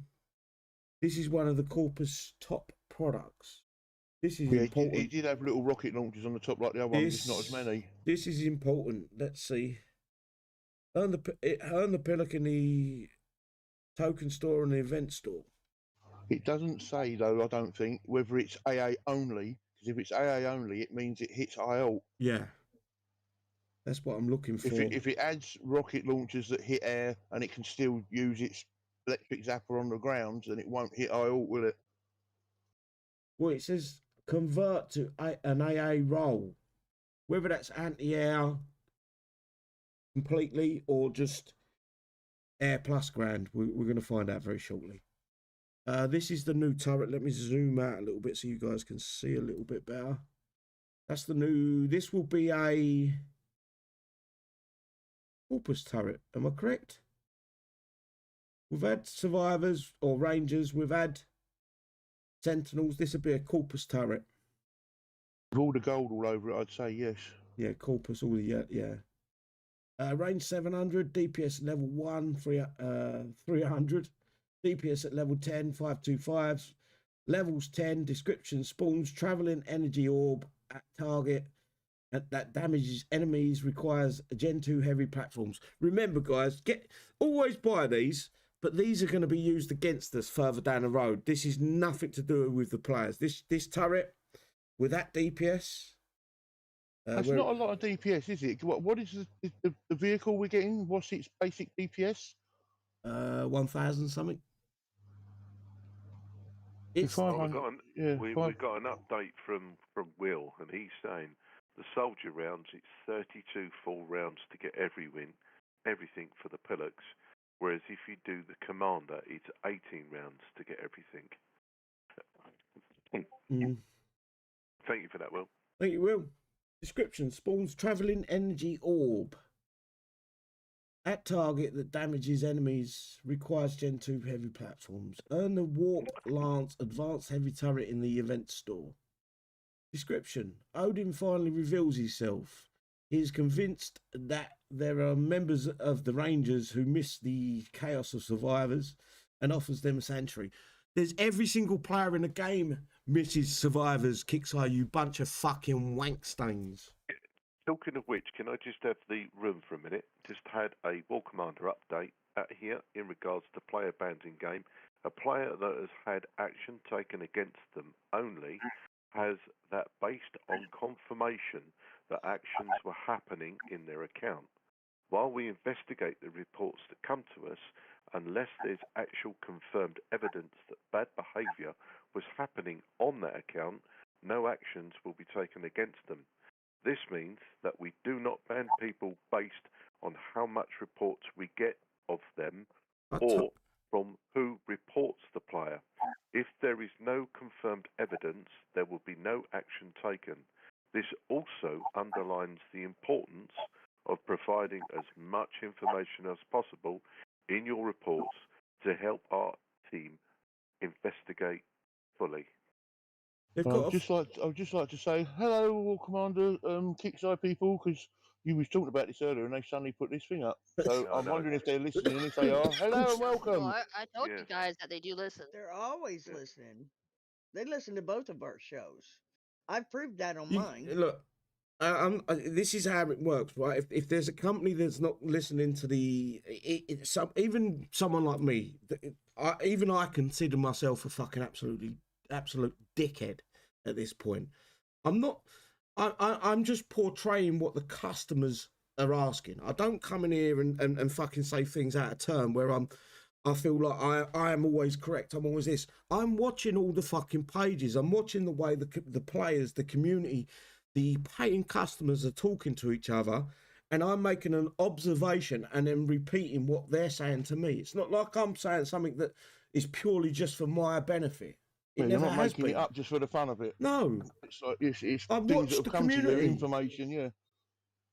This is one of the Corpus top products. This is important. It did have little rocket launchers on the top like the other one, just not as many. This is important. Let's see. Earn the Pillock in the token store and the event store. It doesn't say, though, I don't think, whether it's AA only. Because if it's AA only, it means it hits IL. Yeah. That's what I'm looking for. If it adds rocket launchers that hit air and it can still use its electric zapper on the ground, then it won't hit IL, will it? Well, it says convert to an AA roll. Whether that's anti-air completely or just air plus grand, we're going to find out very shortly. This is the new turret. Let me zoom out a little bit so you guys can see a little bit better. That's the new. This will be a Corpus turret. Am I correct? We've had survivors or rangers. We've had sentinels. This would be a Corpus turret. With all the gold all over it, I'd say yes. Yeah, Corpus, all the, yeah. Range 700, DPS level 1, 300. DPS at level 10, 525. Levels 10, description: spawns traveling energy orb at target that damages enemies, requires Gen 2 heavy platforms. Remember, guys, always buy these, but these are going to be used against us further down the road. This is nothing to do with the players. This turret with that DPS. That's not a lot of DPS, is it? What is the vehicle we're getting? What's its basic DPS? 1,000 something. We've got an update from Will, and he's saying the soldier rounds, it's 32 full rounds to get everything for the Pillocks, whereas if you do the commander, it's 18 rounds to get everything. Thank you for that, Will. Thank you, Will. Description: spawns traveling energy orb at target that damages enemies, requires Gen 2 heavy platforms. Earn the Warp Lance Advanced Heavy Turret in the event store. Description: Odin finally reveals himself. He is convinced that there are members of the Rangers who miss the chaos of survivors and offers them a sanctuary. There's every single player in the game misses survivors. Kixeye, you bunch of fucking wank stains. Talking of which, can I just have the room for a minute? Just had a War Commander update here in regards to player bans in game. A player that has had action taken against them only has that based on confirmation that actions were happening in their account. While we investigate the reports that come to us, unless there's actual confirmed evidence that bad behaviour was happening on that account, no actions will be taken against them. This means that we do not ban people based on how much reports we get of them or from who reports the player. If there is no confirmed evidence, there will be no action taken. This also underlines the importance of providing as much information as possible in your reports to help our team investigate fully. I'd just like to say hello, War Commander Kixeye people, because you was talking about this earlier and they suddenly put this thing up. So I'm wondering if they're listening, and if they are, hello and welcome. Well, I told you guys that they do listen. They're always listening. They listen to both of our shows. I've proved that on mine. Look, this is how it works, right? If there's a company that's not listening to even someone like me, even I consider myself a fucking absolute dickhead at this point. I'm not. I'm just portraying what the customers are asking. I don't come in here and fucking say things out of turn where I feel like I am always correct. I'm always this. I'm watching all the fucking pages. I'm watching the way the players, the community, the paying customers are talking to each other, and I'm making an observation and then repeating what they're saying to me. It's not like I'm saying something that is purely just for my benefit. It never you're not has making been. it up just for the fun of it. No. It's like it's I've things watched that the have come to community. you, information, yeah.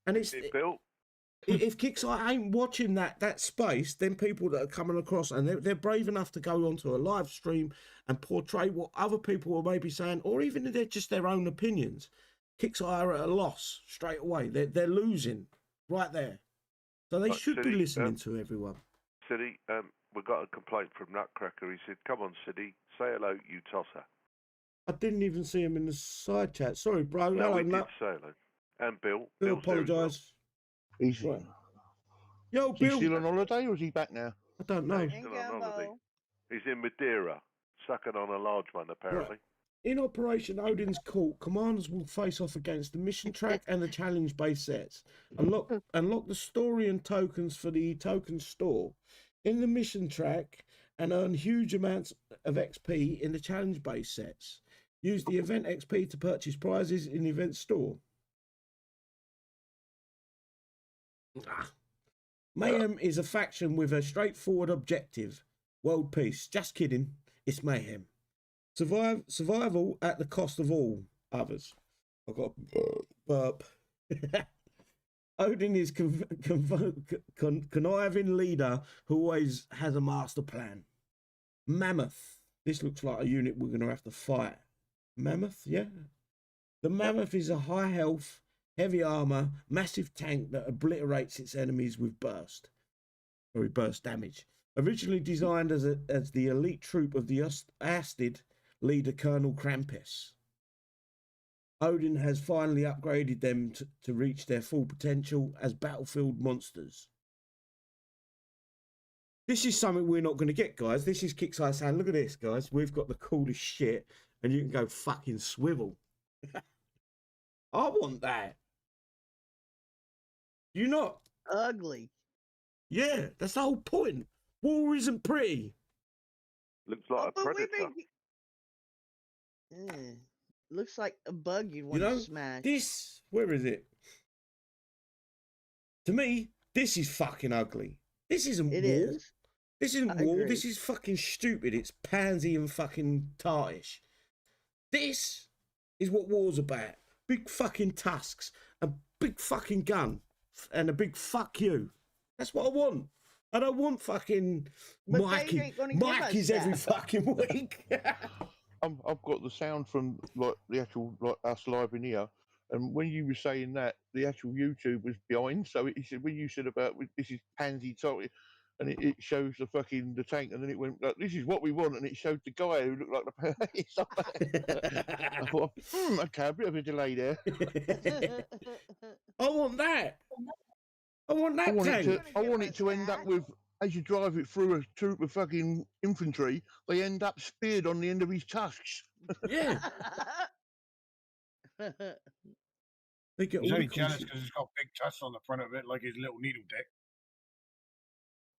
And it's Bill. If Kixeye ain't watching that space, then people that are coming across and they're brave enough to go onto a live stream and portray what other people are maybe saying, or even if they're just their own opinions, Kixeye are at a loss straight away. They're losing right there. So they should be listening to everyone. City, we got a complaint from Nutcracker. He said, "Come on, City, say hello, you tosser." I didn't even see him in the side chat. Sorry, bro. No, Hello, we did Nut. say hello. And Bill. Do Bill's there as well. apologise. Right. Yo, Is Bill. he still on holiday or is he back now? I don't know. No, he's still on holiday. He's in Madeira, sucking on a large one, apparently. Right. In Operation Odin's Court, commanders will face off against the mission track and the challenge base sets. Unlock the story and tokens for the token store in the mission track and earn huge amounts of XP in the challenge base sets. Use the event XP to purchase prizes in the event store. Mayhem is a faction with a straightforward objective. World peace. Just kidding. It's mayhem. Survival at the cost of all others. I've got a burp. Odin is conniving leader who always has a master plan. Mammoth. This looks like a unit we're going to have to fight. Mammoth, yeah. The Mammoth is a high health, heavy armor, massive tank that obliterates its enemies with burst damage. Originally designed as the elite troop of the Astid leader Colonel Krampus. Odin has finally upgraded them to reach their full potential as battlefield monsters. This is something we're not going to get, guys. This is Kixeye saying, look at this, guys. We've got the coolest shit, and you can go fucking swivel. I want that. You not? Ugly. Yeah, that's the whole point. War isn't pretty. Looks like a predator. Looks like a bug you'd want to smash. This, where is it? To me, this is fucking ugly. This isn't war. Is. This isn't war. This is fucking stupid. It's pansy and fucking tartish. This is what war's about. Big fucking tusks, a big fucking gun, and a big fuck you. That's what I want. I don't want fucking Mikey's every fucking week. I've got the sound from like the actual us live in here, and when you were saying that, the actual YouTube was behind. So it said when you said about this is pansy target, and it shows the tank, and then it went like, this is what we want, and it showed the guy who looked like the it's not bad. I thought, okay, a bit of a delay there. I want that. I want that tank. I want it to end up with, as you drive it through a troop of fucking infantry, they end up speared on the end of his tusks. Yeah. He's only jealous because it's got big tusks on the front of it, like his little needle dick.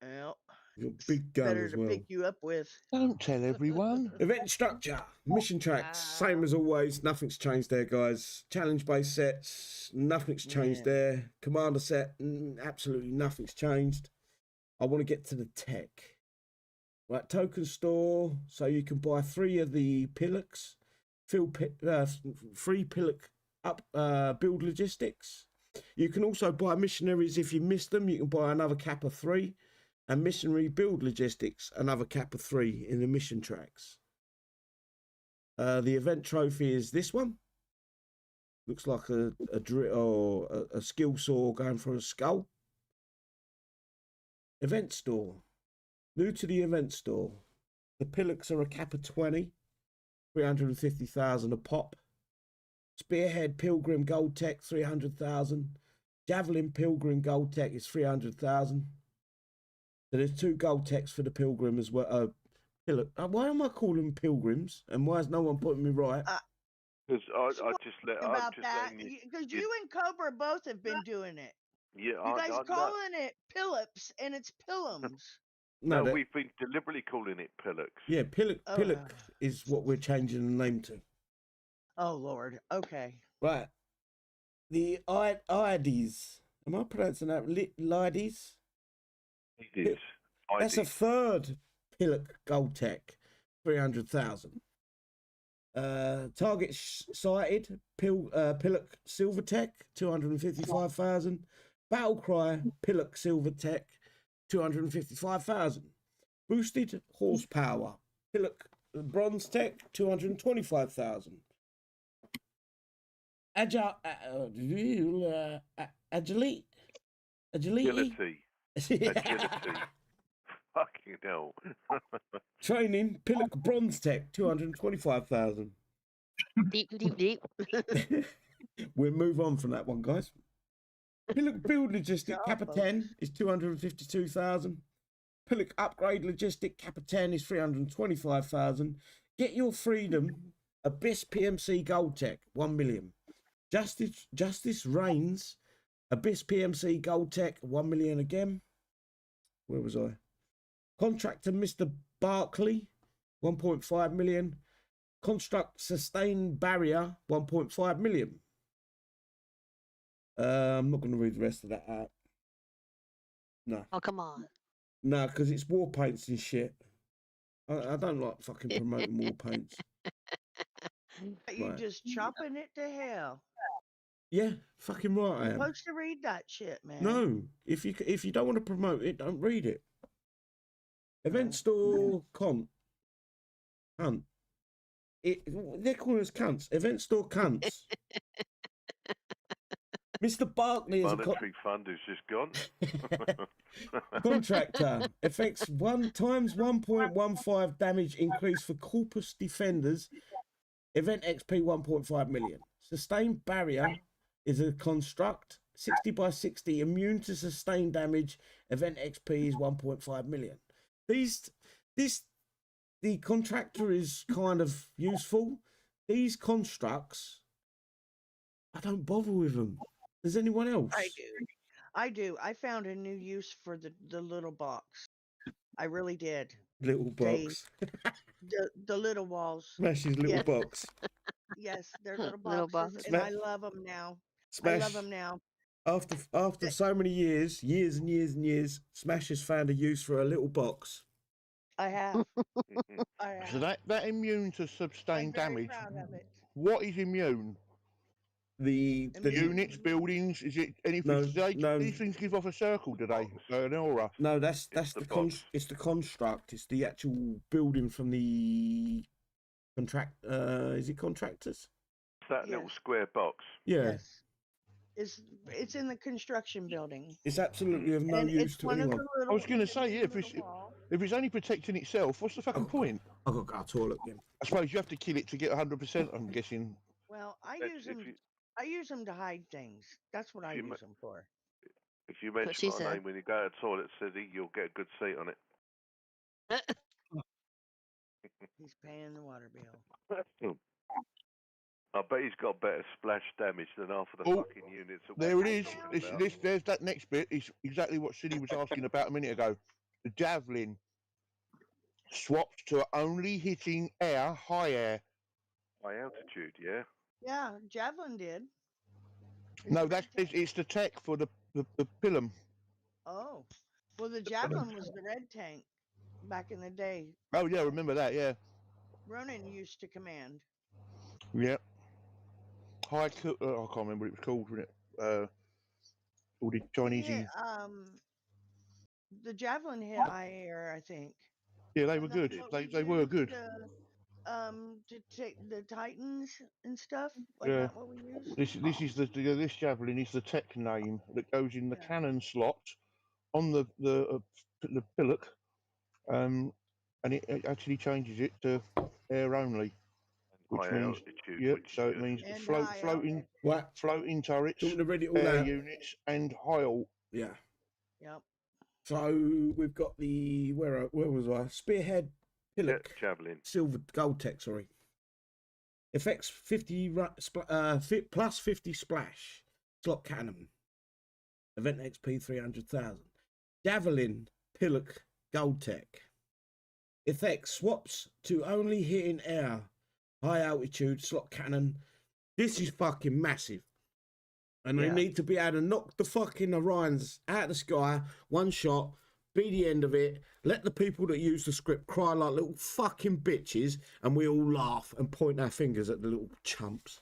Well, You're a big gun better as to well. pick you up with. Don't tell everyone. Event structure, mission tracks, same as always. Nothing's changed there, guys. Challenge-based sets, nothing's changed there. Commander set, absolutely nothing's changed. I want to get to the tech. Right, token store, so you can buy 3 of the Piluks, free Piluk up build logistics. You can also buy missionaries if you miss them. You can buy another cap of 3, and missionary build logistics, another cap of 3 in the mission tracks. The event trophy is this one. Looks like a skill saw going for a skull. Event store. New to the event store. The Piluks are a cap of 20, 350,000 a pop. Spearhead Pilgrim Gold Tech 300,000. Javelin Pilgrim Gold Tech is 300,000. So there's 2 gold techs for the Pilgrim as well. Piluk. Why am I calling them Pilgrims? And why is no one putting me right? Because I just let about that because you and Cobra both have been doing it. Yeah, you guys calling it Pillups and it's Pilums. No, we've been deliberately calling it Piluks. Yeah, Piluk is what we're changing the name to. Oh Lord. Okay. Right. The IDs. Am I pronouncing that? Lides? It is. That's a 3rd Piluk Gold Tech, 300,000. Target sighted Piluk Silver Tech, 255,000. Battlecry Piluk Silver Tech, 255,000. Boosted horsepower Piluk Bronze Tech, 225,000. Agility. Fucking hell. Training Piluk Bronze Tech, 225,000. Deep. We'll move on from that one, guys. Piluk Build Logistic Kappa 10 is 252,000. Piluk Upgrade Logistic Kappa 10 is 325,000. Get Your Freedom Abyss PMC Gold Tech 1 million. Justice Reigns Abyss PMC Gold Tech 1 million again. Where was I? Contractor Mr. Barkley 1.5 million. Construct Sustain Barrier 1.5 million. I'm not going to read the rest of that out. No. Oh, come on. No, because it's war paints and shit. I don't like fucking promoting war paints. You're just chopping it to hell. Yeah, fucking right I am. You're supposed to read that shit, man. No, if you don't want to promote it, don't read it. Event store cunt. They're calling us cunts. Event store cunts. Mr. Barkley is monetary fund is just gone. Contractor affects 1 times 1.15 damage increase for Corpus Defenders. Event XP 1.5 million. Sustained Barrier is a construct 60 by 60 immune to sustained damage. Event XP is 1.5 million. The contractor is kind of useful. These constructs, I don't bother with them. Does anyone else? I do. I found a new use for the little box. I really did. Little box. The little walls. Smash's little box. Yes, they're little boxes, and I love them now. Smash. I love them now. After so many years and years, Smash has found a use for a little box. I have. So that immune to sustained damage. Proud of it. What is immune? The units, buildings. Is it anything? No. These things give off a circle, do they? An aura. No, that's it's the construct. It's the actual building from the contract. Is it contractors? That little square box. Yeah. Yes. It's in the construction building. It's absolutely of no use to anyone. I was going to say, if it's only protecting itself, what's the fucking point? I've got to go to the toilet again. I suppose you have to kill it to get 100%. I'm guessing. Well, I use them to hide things. That's what I use them for. If you mention my name when you go to the toilet city, you'll get a good seat on it. He's paying the water bill. I bet he's got better splash damage than half of the fucking units. There it is. There's that next bit. It's exactly what Cindy was asking about a minute ago. the javelin swapped to only hitting air, high air. High altitude, yeah. Yeah, Javelin did. No, it's the tech for the Pilum. Oh, well, the Javelin was the red tank back in the day. Oh yeah, remember that? Yeah. Ronan used to command. Yep. I can't remember what it was called. Wasn't it? All the Chinese. The Javelin hit high air, I think. Yeah, they were good. They were good. To take the Titans and stuff. Like Yeah. that what we used? This javelin is the tech name that goes in the cannon slot on the pillock, and it actually changes it to air only, which high means altitude, so it means floating turrets, air units, and high alt. Yeah. Yep. So we've got the where was I? Spearhead Pillock Javelin. Silver Gold Tech, sorry. Effects 50 plus 50 splash. Slot cannon. Event XP 300,000. Javelin Pillock Gold Tech. Effects swaps to only hitting air. High altitude slot cannon. This is fucking massive. And they need to be able to knock the fucking Orions out of the sky, one shot, be the end of it, let the people that use the script cry like little fucking bitches, and we all laugh and point our fingers at the little chumps.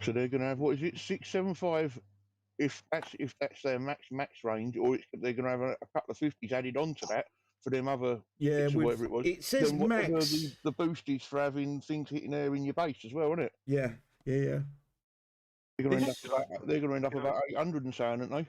So they're going to have, what is it, 675 if that's their max range, or they're going to have a couple of 50s added onto that for them other or whatever it was. It says max. The boost is for having things hitting there in your base as well, isn't it? Yeah. They're going to end up about 800 and so on, aren't they?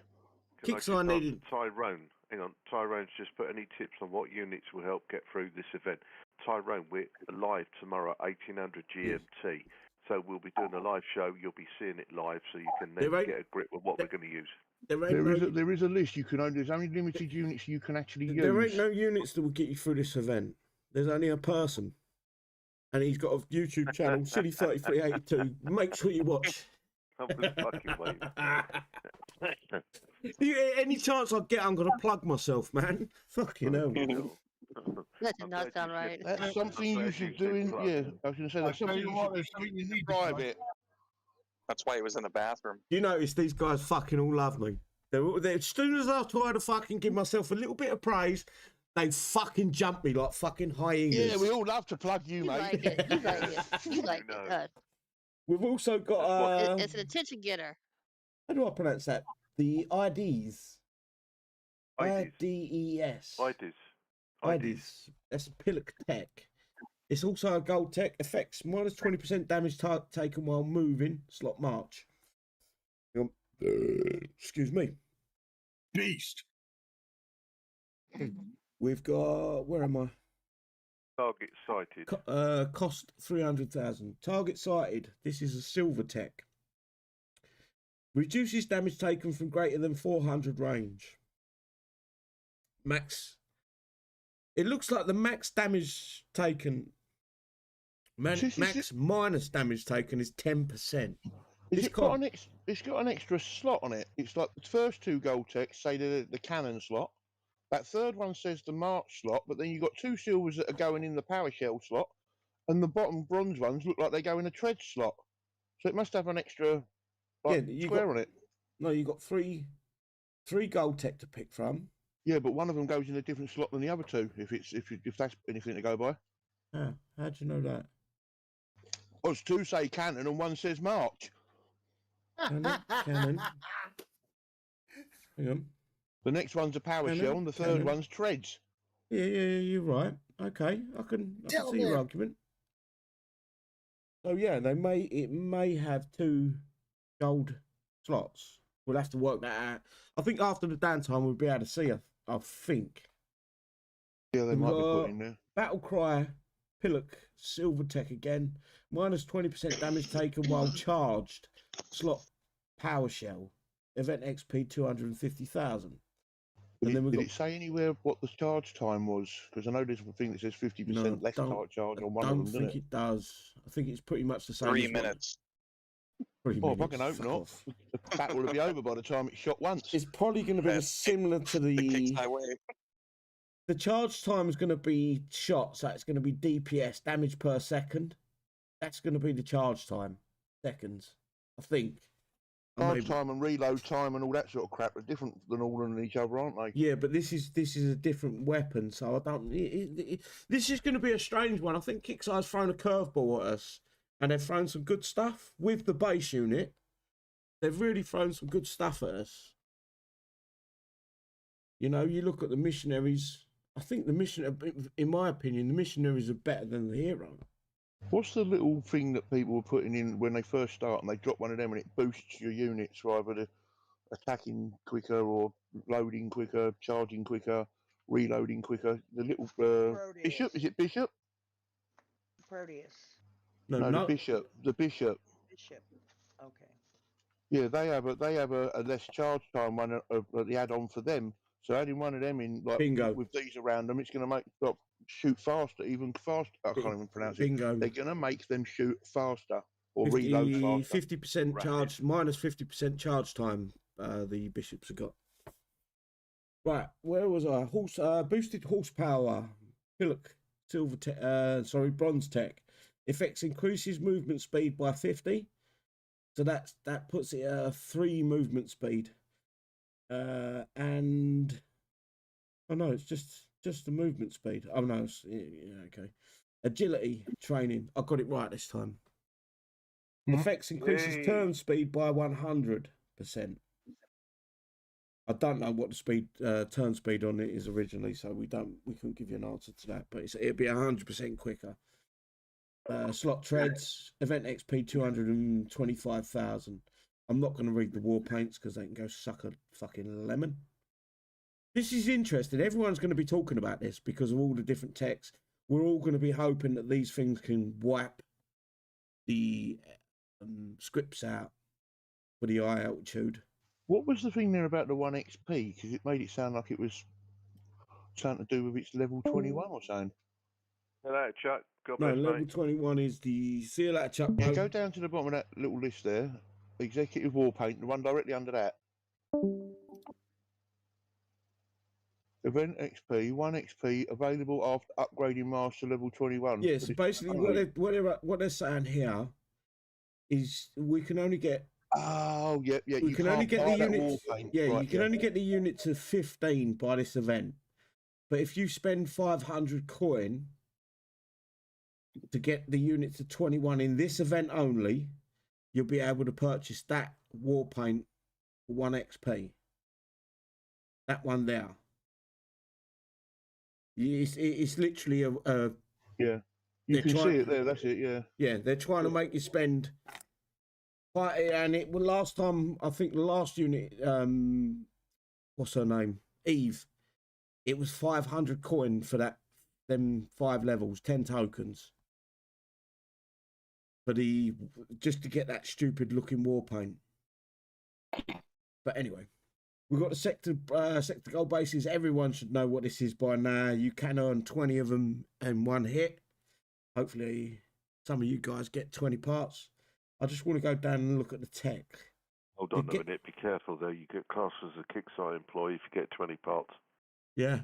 Kixeye needed Tyrone. Hang on, Tyrone's just put any tips on what units will help get through this event. Tyrone, we're live tomorrow, 1800 GMT. So we'll be doing a live show. You'll be seeing it live, so you can then get a grip with what we're going to use. There is a list. There's only limited units you can actually use. There ain't no units that will get you through this event. There's only a person, and he's got a YouTube channel, City3382. Make sure you watch. I'm fucking waiting. Any chance I get, I'm going to plug myself, man. Fucking hell. That did not sound right. That's something you should do in. Yeah, I was going to say that's something you need private. That's why he was in the bathroom. You notice these guys fucking all love me. They're as soon as I try to fucking give myself a little bit of praise, they fucking jump me like fucking hyenas. Yeah, we all love to plug you, mate. Like it. You like it. You like it. We've also got... it's an attention getter. How do I pronounce that? The IDs. IDs. IDs. That's a Pillock Tech. It's also a gold tech. Effects minus 20% damage taken while moving. Slot march. Excuse me. Beast. We've got... Where am I? Target sighted. Cost 300,000. Target sighted. This is a silver tech. Reduces damage taken from greater than 400 range. Max. It looks like the max damage taken. Max minus damage taken is 10%. It's got an extra slot on it. It's like the first two gold techs say the cannon slot. That third one says the march slot, but then you've got two silvers that are going in the power shell slot, and the bottom bronze ones look like they go in a tread slot. So it must have an extra square on it. No, you've got three gold tech to pick from. Yeah, but one of them goes in a different slot than the other two, if that's anything to go by. How'd you know that? Oh, it's two say cannon and one says march. Cannon. Hang on. The next one's a power shell and the third one's treads. Yeah, you're right. Okay, I can see your argument. So yeah, it may have two gold slots. We'll have to work that out. I think after the downtime we'll be able to see. I think. Yeah, they might be put in there. Battle Cry, Pillock, Silver Tech again. Minus 20% damage taken while charged. Slot Power Shell. Event XP 250,000. Did it say anywhere what the charge time was? Because I know there's a thing that says 50% less charge on one of them. I don't think it does. I think it's pretty much the same. 3 minutes. 3 minutes. If I can open it, the battle will be over by the time it's shot once. It's probably going to be similar to the The charge time is going to be shot, so it's going to be DPS, damage per second. That's going to be the charge time, seconds, I think. Charge time and reload time and all that sort of crap are different than all of each other, aren't they? Yeah, but this is a different weapon, so I don't. This is going to be a strange one. I think Kixeye's thrown a curveball at us, and they've thrown some good stuff with the base unit. They've really thrown some good stuff at us. You know, you look at the missionaries. I think in my opinion, the missionaries are better than the hero. What's the little thing that people were putting in when they first start and they drop one of them and it boosts your units for either the attacking quicker or loading quicker, charging quicker, reloading quicker? The little bishop, is it bishop? Proteus. No, the bishop. The bishop. Bishop. Okay. Yeah, they have a less charge time one at the add-on for them. So adding one of them in, like Bingo. with these around them, it's going to make them shoot faster, even faster. I can't even pronounce it. Bingo. They're going to make them shoot faster or reload faster. 50% charge, minus 50% charge time. The bishops have got. Right, where was I? Boosted horsepower. Pilum, bronze tech. Effects increases movement speed by 50. So that puts it at 3 movement speed. And oh no, it's just the movement speed. Oh no, okay. Agility training. I got it right this time. Effects increases turn speed by 100%. I don't know what the speed turn speed on it is originally, so we couldn't give you an answer to that. But it'd be 100% quicker. Slot treads, event XP 225,000. I'm not going to read the war paints because they can go suck a fucking lemon. This is interesting. Everyone's going to be talking about this because of all the different techs. We're all going to be hoping that these things can wipe the scripts out for the high altitude. What was the thing there about the 1 XP? Because it made it sound like it was something to do with its level 21 or something. Hello, Chuck. No, level 21 is the... See you later, Chuck. Yeah, go down to the bottom of that little list there. Executive War Paint, the one directly under that. Event XP, 1 XP, available after upgrading Master level 21. Yeah, so basically what they're saying here is we can only get... Oh, yeah. We can only get the units... Yeah, right, you can only get the unit to 15 by this event. But if you spend 500 coin to get the unit to 21 in this event only, you'll be able to purchase that war paint for 1 XP. That one there. It's literally a yeah. You can see it there. That's it. Yeah. Yeah, they're trying to make you spend. And it was last time. I think the last unit. What's her name? Eve. It was 500 coin for that. Them 5 levels, 10 tokens. Just to get that stupid looking war paint. But anyway, we've got the sector gold bases. Everyone should know what this is by now. You can earn 20 of them in one hit. Hopefully some of you guys get 20 parts. I just want to go down and look at the tech. Hold on a minute, be careful though. You get classed as a Kixeye employee if you get 20 parts. Yeah.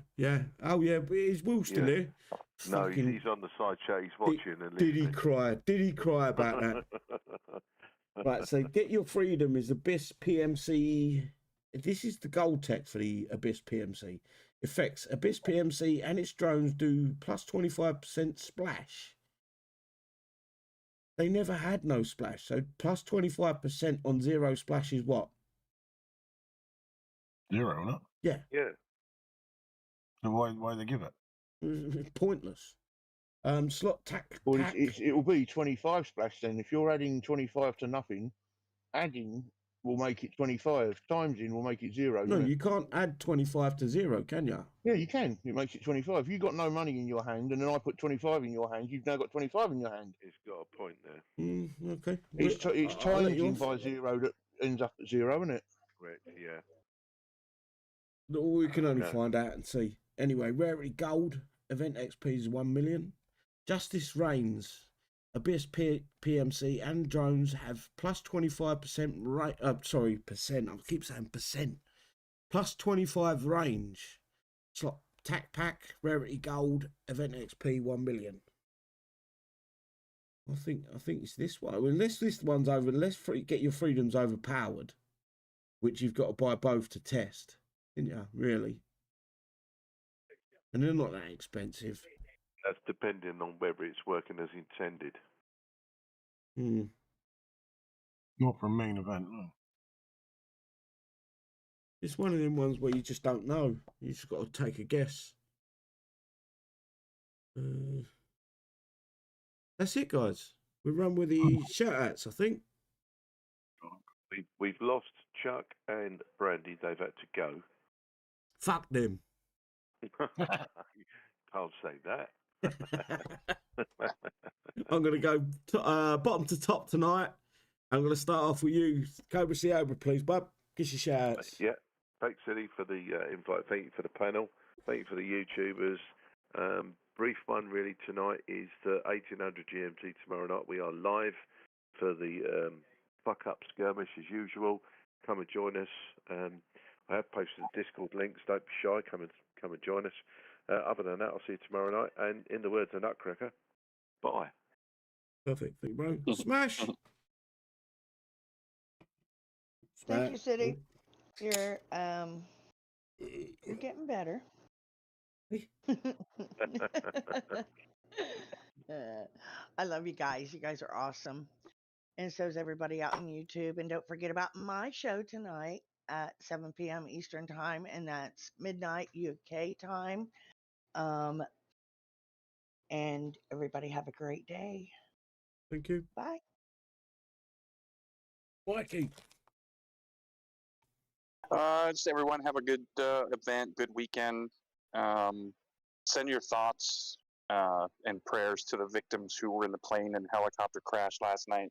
Oh yeah, but is Will still here? No, he's on the side chat. He's watching and listening. Did he cry about that? Right, so get your freedom is Abyss PMC. This is the gold tech for the Abyss PMC. Effects Abyss PMC and its drones do plus 25% splash. They never had no splash, so plus 25% on 0 splash is what? 0, not? Yeah. Yeah. So why they give it? Pointless. Slot tack. Well, it'll be 25 splash then. If you're adding 25 to nothing, adding will make it 25. Timesing will make it 0. No, you can't add 25 to 0, can you? Yeah, you can. It makes it 25. If you've got no money in your hand and then I put 25 in your hand, you've now got 25 in your hand. He's got a point there. Okay. It's timesing by 0 that ends up at 0, isn't it? Correct, yeah. We can only find out and see. Anyway, rarity gold. Event XP is 1 million. Justice reigns. Abyss PMC and drones have plus 25% percent. I keep saying percent. Plus 25 range. Slot Attack Pack, Rarity Gold, Event XP 1 million. I think it's this one. Unless this one's over, get your freedoms overpowered, which you've got to buy both to test, didn't you? Really? And they're not that expensive. That's depending on whether it's working as intended. Not for a main event, no. It's one of them ones where you just don't know. You just got to take a guess. That's it, guys. We run with the shout-outs, I think. We've lost Chuck and Brandy. They've had to go. Fuck them. Can't say that. I'm going to go bottom to top tonight. I'm going to start off with you. Cobra Ciobra, please, bub. Give your shout-outs. Yeah. Thanks, Eddie, for the invite. Thank you for the panel. Thank you for the YouTubers. Brief one really tonight is the 1800 GMT tomorrow night. We are live for the fuck up skirmish as usual. Come and join us. I have posted the Discord links. Don't be shy. Come and join us. Other than that, I'll see you tomorrow night. And in the words of Nutcracker, bye. Perfect. Thank you, bro. Smash. Thank you, City. You're getting better. I love you guys. You guys are awesome. And so is everybody out on YouTube. And don't forget about my show tonight at 7 p.m. Eastern time. And that's midnight UK time. And everybody have a great day. Thank you. Bye. Mikey. Just everyone have a good event, good weekend. Send your thoughts and prayers to the victims who were in the plane and helicopter crash last night.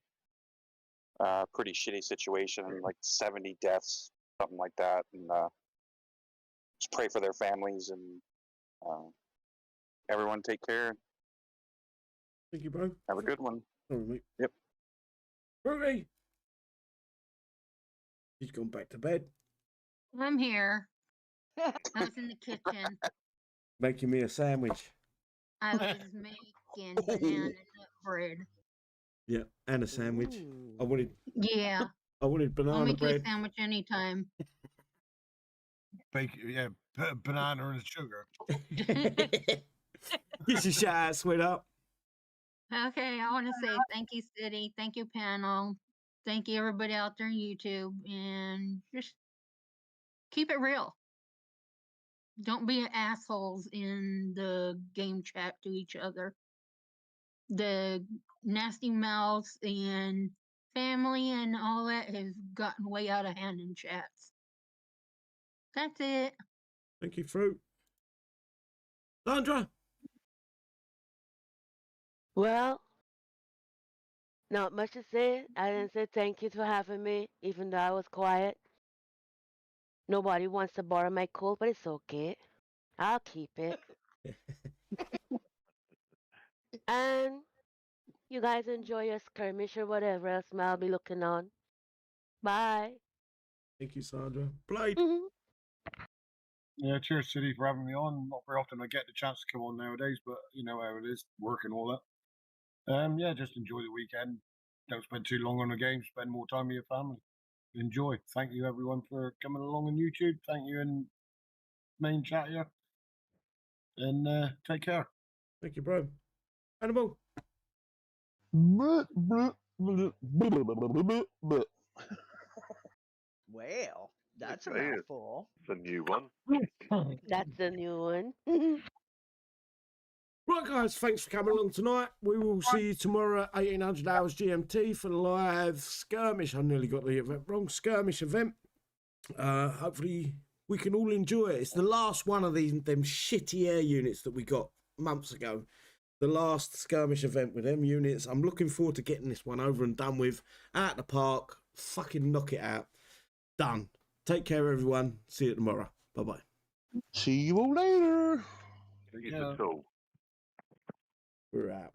Pretty shitty situation, like 70 deaths, something like that. And just pray for their families and everyone take care. Thank you, bro. Have a good one. All right, mate. Yep. Ruby. He's gone back to bed. I'm here. I was in the kitchen. Making me a sandwich. I was making banana nut bread. Yeah, and a sandwich. I wanted I'll banana make you bread. a sandwich anytime. Banana and sugar. This is shout out, sweetheart. Okay, I want to say thank you, City. Thank you, panel. Thank you, everybody out there on YouTube. And just keep it real. Don't be assholes in the game chat to each other. The nasty mouths and family and all that has gotten way out of hand in chats. That's it. Thank you, Fruit. Sandra. Well, not much to say. I didn't say thank you for having me, even though I was quiet. Nobody wants to borrow my coat, but it's okay. I'll keep it. And you guys enjoy your skirmish or whatever else I'll be looking on. Bye. Thank you, Sandra. Blade. Yeah, cheers, City, for having me on. Not very often I get the chance to come on nowadays, but you know how it is, work and all that. Yeah, just enjoy the weekend. Don't spend too long on the game. Spend more time with your family. Enjoy. Thank you, everyone, for coming along on YouTube. Thank you in main chat here. And take care. Thank you, bro. Animal. Well, that's a mouthful. It's a new one. That's a new one. Right, guys, thanks for coming along tonight. We will see you tomorrow at 1800 hours GMT for the live skirmish. I nearly got the event wrong. Skirmish event. Hopefully we can all enjoy it. It's the last one of them shitty air units that we got months ago. The last skirmish event with them units. I'm looking forward to getting this one over and done with. At the park. Fucking knock it out. Done. Take care, everyone. See you tomorrow. Bye-bye. See you all later. It's a tool. We're out.